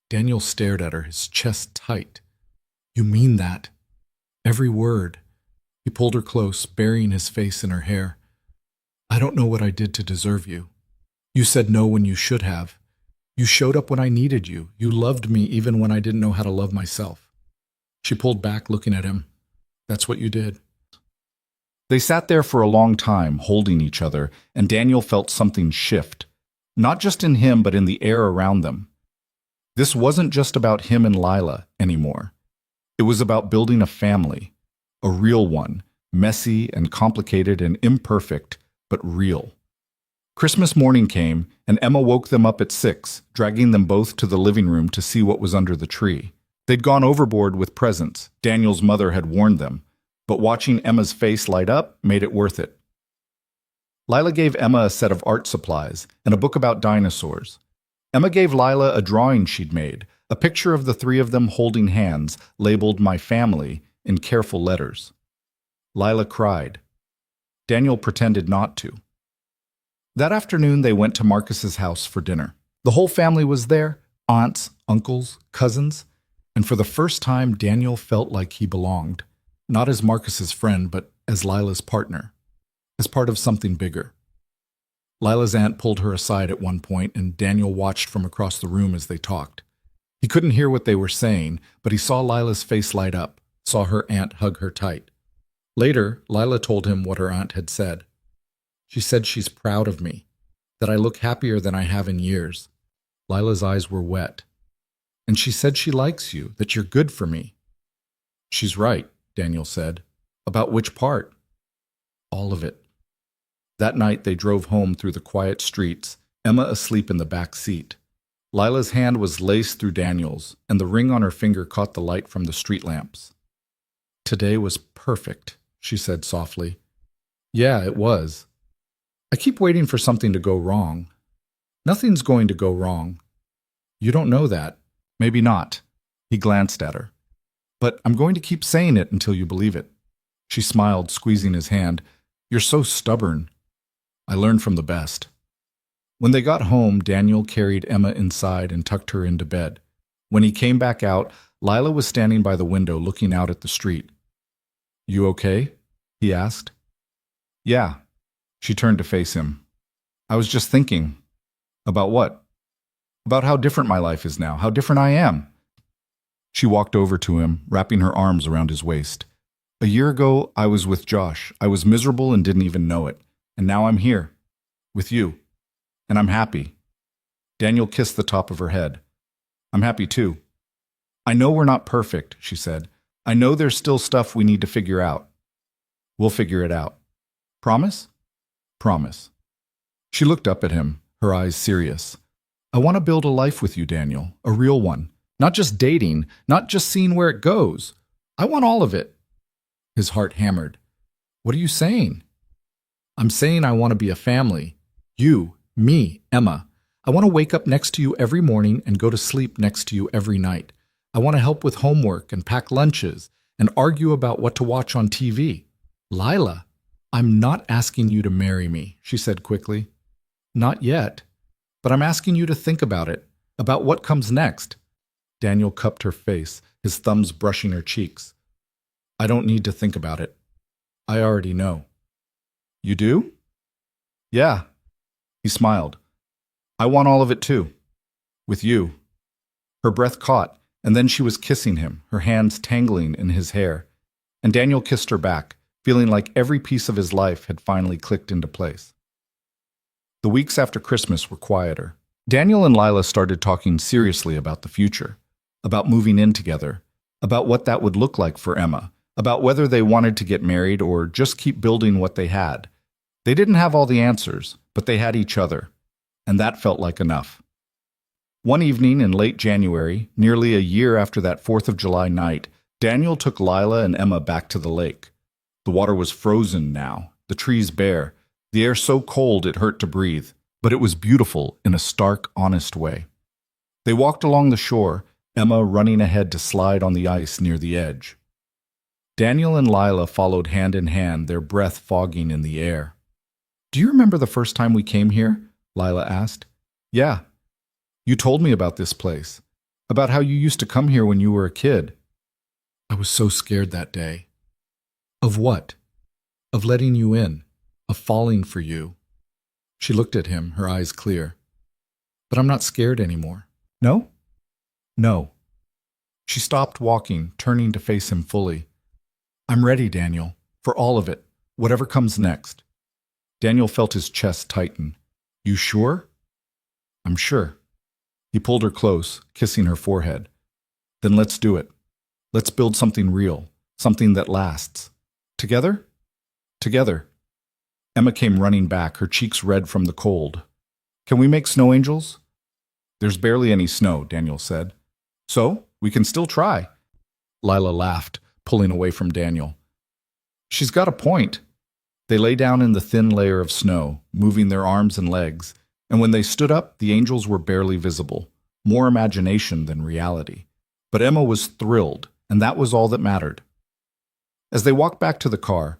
Daniel stared at her, his chest tight. You mean that? Every word. He pulled her close, burying his face in her hair. I don't know what I did to deserve you. You said no when you should have. You showed up when I needed you. You loved me even when I didn't know how to love myself. She pulled back, looking at him. That's what you did. They sat there for a long time, holding each other, and Daniel felt something shift. Not just in him, but in the air around them. This wasn't just about him and Lila anymore. It was about building a family. A real one, messy and complicated and imperfect, but real. Christmas morning came, and Emma woke them up at 6, dragging them both to the living room to see what was under the tree. They'd gone overboard with presents. Daniel's mother had warned them, but watching Emma's face light up made it worth it. Lila gave Emma a set of art supplies and a book about dinosaurs. Emma gave Lila a drawing she'd made, a picture of the three of them holding hands, labeled My Family, in careful letters. Lila cried. Daniel pretended not to. That afternoon, they went to Marcus's house for dinner. The whole family was there, aunts, uncles, cousins, and for the first time, Daniel felt like he belonged, not as Marcus's friend, but as Lila's partner, as part of something bigger. Lila's aunt pulled her aside at one point, and Daniel watched from across the room as they talked. He couldn't hear what they were saying, but he saw Lila's face light up, saw her aunt hug her tight. Later, Lila told him what her aunt had said. She said she's proud of me, that I look happier than I have in years. Lila's eyes were wet. And she said she likes you, that you're good for me. She's right, Daniel said. About which part? All of it. That night they drove home through the quiet streets, Emma asleep in the back seat. Lila's hand was laced through Daniel's, and the ring on her finger caught the light from the street lamps. Today was perfect, she said softly. Yeah, it was. I keep waiting for something to go wrong. Nothing's going to go wrong. You don't know that. Maybe not. He glanced at her. But I'm going to keep saying it until you believe it. She smiled, squeezing his hand. You're so stubborn. I learned from the best. When they got home, Daniel carried Emma inside and tucked her into bed. When he came back out, Lila was standing by the window looking out at the street. You okay? He asked. Yeah. She turned to face him. I was just thinking. About what? About how different my life is now, how different I am. She walked over to him, wrapping her arms around his waist. A year ago, I was with Josh. I was miserable and didn't even know it. And now I'm here. With you. And I'm happy. Daniel kissed the top of her head. I'm happy too. I know we're not perfect, she said. I know there's still stuff we need to figure out. We'll figure it out. Promise? Promise. She looked up at him, her eyes serious. I want to build a life with you, Daniel, a real one. Not just dating, not just seeing where it goes. I want all of it. His heart hammered. What are you saying? I'm saying I want to be a family. You, me, Emma. I want to wake up next to you every morning and go to sleep next to you every night. I want to help with homework and pack lunches and argue about what to watch on TV. Lila, I'm not asking you to marry me, she said quickly. Not yet, but I'm asking you to think about it, about what comes next. Daniel cupped her face, his thumbs brushing her cheeks. I don't need to think about it. I already know. You do? Yeah. He smiled. I want all of it too. With you. Her breath caught, and then she was kissing him, her hands tangling in his hair. And Daniel kissed her back, feeling like every piece of his life had finally clicked into place. The weeks after Christmas were quieter. Daniel and Lila started talking seriously about the future, about moving in together, about what that would look like for Emma, about whether they wanted to get married or just keep building what they had. They didn't have all the answers, but they had each other, and that felt like enough. One evening in late January, nearly a year after that 4th of July night, Daniel took Lila and Emma back to the lake. The water was frozen now, the trees bare, the air so cold it hurt to breathe, but it was beautiful in a stark, honest way. They walked along the shore, Emma running ahead to slide on the ice near the edge. Daniel and Lila followed hand in hand, their breath fogging in the air. Do you remember the first time we came here? Lila asked. Yeah. You told me about this place, about how you used to come here when you were a kid. I was so scared that day. Of what? Of letting you in, of falling for you. She looked at him, her eyes clear. But I'm not scared anymore. No? No. She stopped walking, turning to face him fully. I'm ready, Daniel, for all of it, whatever comes next. Daniel felt his chest tighten. You sure? I'm sure. He pulled her close, kissing her forehead. Then let's do it. Let's build something real, something that lasts. Together? Together. Emma came running back, her cheeks red from the cold. Can we make snow angels? There's barely any snow, Daniel said. So, we can still try. Lila laughed, pulling away from Daniel. She's got a point. They lay down in the thin layer of snow, moving their arms and legs, and when they stood up, the angels were barely visible, more imagination than reality. But Emma was thrilled, and that was all that mattered. As they walked back to the car,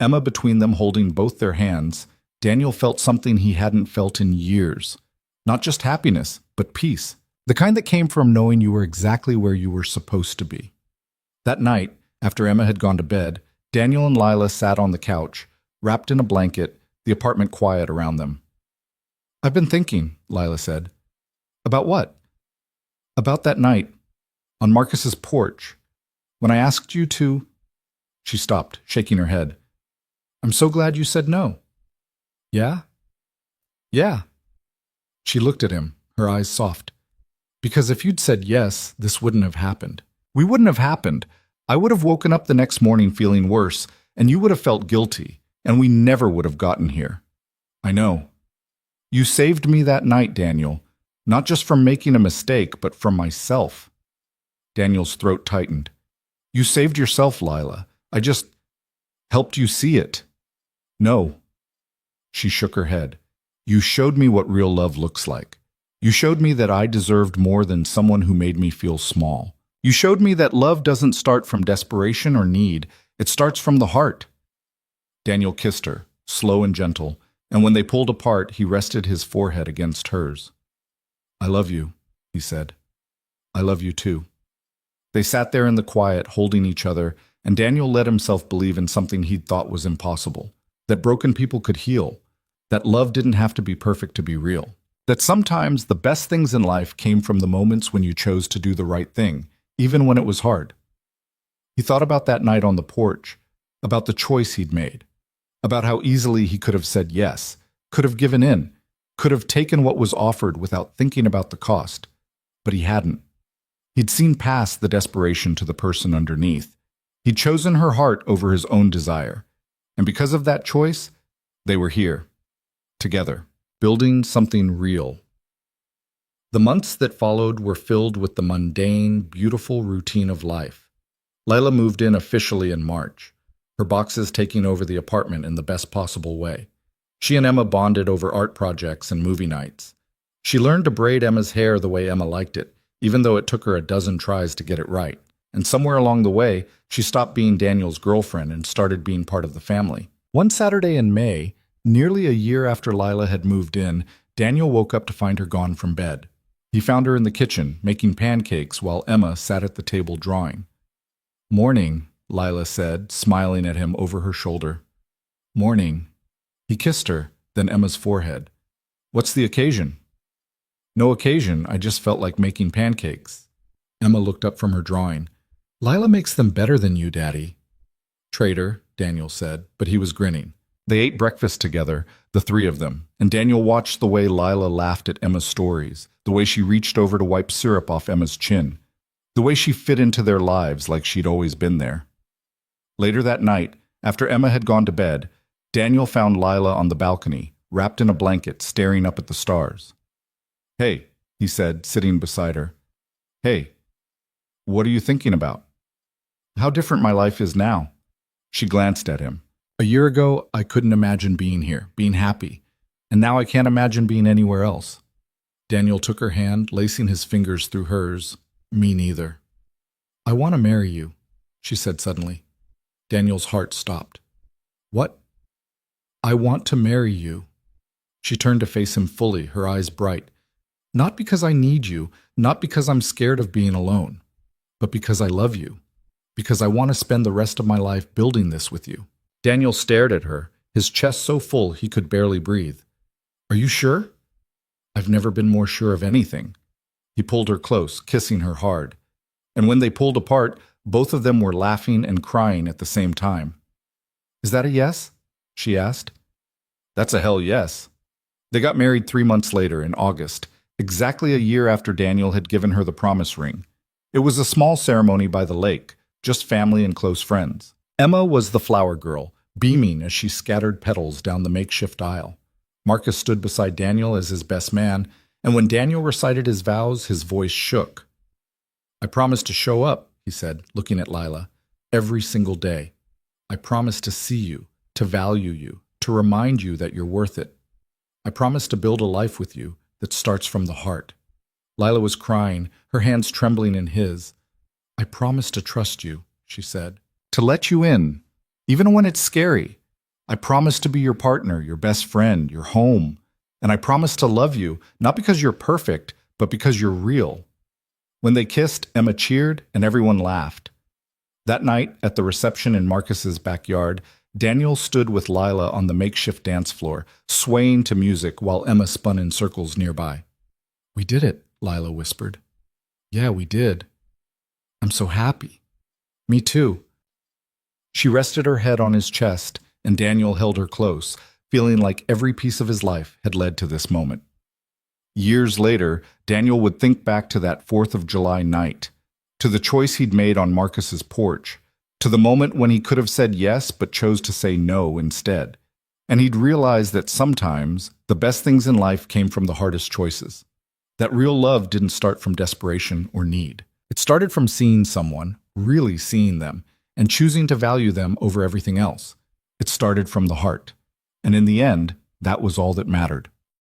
Emma between them holding both their hands, Daniel felt something he hadn't felt in years. Not just happiness, but peace. The kind that came from knowing you were exactly where you were supposed to be. That night, after Emma had gone to bed, Daniel and Lila sat on the couch, wrapped in a blanket, the apartment quiet around them. I've been thinking, Lila said. About what? About that night, on Marcus's porch, when I asked you to... She stopped, shaking her head. I'm so glad you said no. Yeah? Yeah. She looked at him, her eyes soft. Because if you'd said yes, this wouldn't have happened. We wouldn't have happened. I would have woken up the next morning feeling worse, and you would have felt guilty, and we never would have gotten here. I know. You saved me that night, Daniel, not just from making a mistake, but from myself. Daniel's throat tightened. You saved yourself, Lila. I just helped you see it. No. She shook her head. You showed me what real love looks like. You showed me that I deserved more than someone who made me feel small. You showed me that love doesn't start from desperation or need. It starts from the heart. Daniel kissed her, slow and gentle, and when they pulled apart, he rested his forehead against hers. I love you, he said. I love you too. They sat there in the quiet, holding each other, and Daniel let himself believe in something he'd thought was impossible, that broken people could heal, that love didn't have to be perfect to be real, that sometimes the best things in life came from the moments when you chose to do the right thing, even when it was hard. He thought about that night on the porch, about the choice he'd made, about how easily he could have said yes, could have given in, could have taken what was offered without thinking about the cost. But he hadn't. He'd seen past the desperation to the person underneath. He'd chosen her heart over his own desire. And because of that choice, they were here, together, building something real. The months that followed were filled with the mundane, beautiful routine of life. Lila moved in officially in March, her boxes taking over the apartment in the best possible way. She and Emma bonded over art projects and movie nights. She learned to braid Emma's hair the way Emma liked it, even though it took her a dozen tries to get it right. And somewhere along the way, she stopped being Daniel's girlfriend and started being part of the family. One Saturday in May, nearly a year after Lila had moved in, Daniel woke up to find her gone from bed. He found her in the kitchen, making pancakes while Emma sat at the table drawing. Morning, Lila said, smiling at him over her shoulder. Morning. He kissed her, then Emma's forehead. What's the occasion? No occasion, I just felt like making pancakes. Emma looked up from her drawing. Lila makes them better than you, Daddy. Traitor, Daniel said, but he was grinning. They ate breakfast together, the three of them, and Daniel watched the way Lila laughed at Emma's stories, the way she reached over to wipe syrup off Emma's chin, the way she fit into their lives like she'd always been there. Later that night, after Emma had gone to bed, Daniel found Lila on the balcony, wrapped in a blanket, staring up at the stars. Hey, he said, sitting beside her. Hey, what are you thinking about? How different my life is now. She glanced at him. A year ago, I couldn't imagine being here, being happy, and now I can't imagine being anywhere else. Daniel took her hand, lacing his fingers through hers. Me neither. I want to marry you, she said suddenly. Daniel's heart stopped. What? I want to marry you. She turned to face him fully, her eyes bright. Not because I need you, not because I'm scared of being alone, but because I love you, because I want to spend the rest of my life building this with you. Daniel stared at her, his chest so full he could barely breathe. Are you sure? I've never been more sure of anything. He pulled her close, kissing her hard. And when they pulled apart, both of them were laughing and crying at the same time. Is that a yes? She asked. That's a hell yes. They got married 3 months later, in August, exactly a year after Daniel had given her the promise ring. It was a small ceremony by the lake, just family and close friends. Emma was the flower girl, beaming as she scattered petals down the makeshift aisle. Marcus stood beside Daniel as his best man, and when Daniel recited his vows, his voice shook. I promise to show up, he said, looking at Lila, every single day. I promise to see you, to value you, to remind you that you're worth it. I promise to build a life with you that starts from the heart. Lila was crying, her hands trembling in his. I promise to trust you, she said, to let you in, even when it's scary. I promise to be your partner, your best friend, your home. And I promise to love you, not because you're perfect, but because you're real. When they kissed, Emma cheered and everyone laughed. That night, at the reception in Marcus's backyard, Daniel stood with Lila on the makeshift dance floor, swaying to music while Emma spun in circles nearby. We did it, Lila whispered. Yeah, we did. I'm so happy. Me too. She rested her head on his chest, and Daniel held her close, feeling like every piece of his life had led to this moment. Years later, Daniel would think back to that 4th of July night, to the choice he'd made on Marcus's porch, to the moment when he could have said yes but chose to say no instead. And he'd realize that sometimes the best things in life came from the hardest choices. That real love didn't start from desperation or need. It started from seeing someone, really seeing them, and choosing to value them over everything else. It started from the heart. And in the end, that was all that mattered.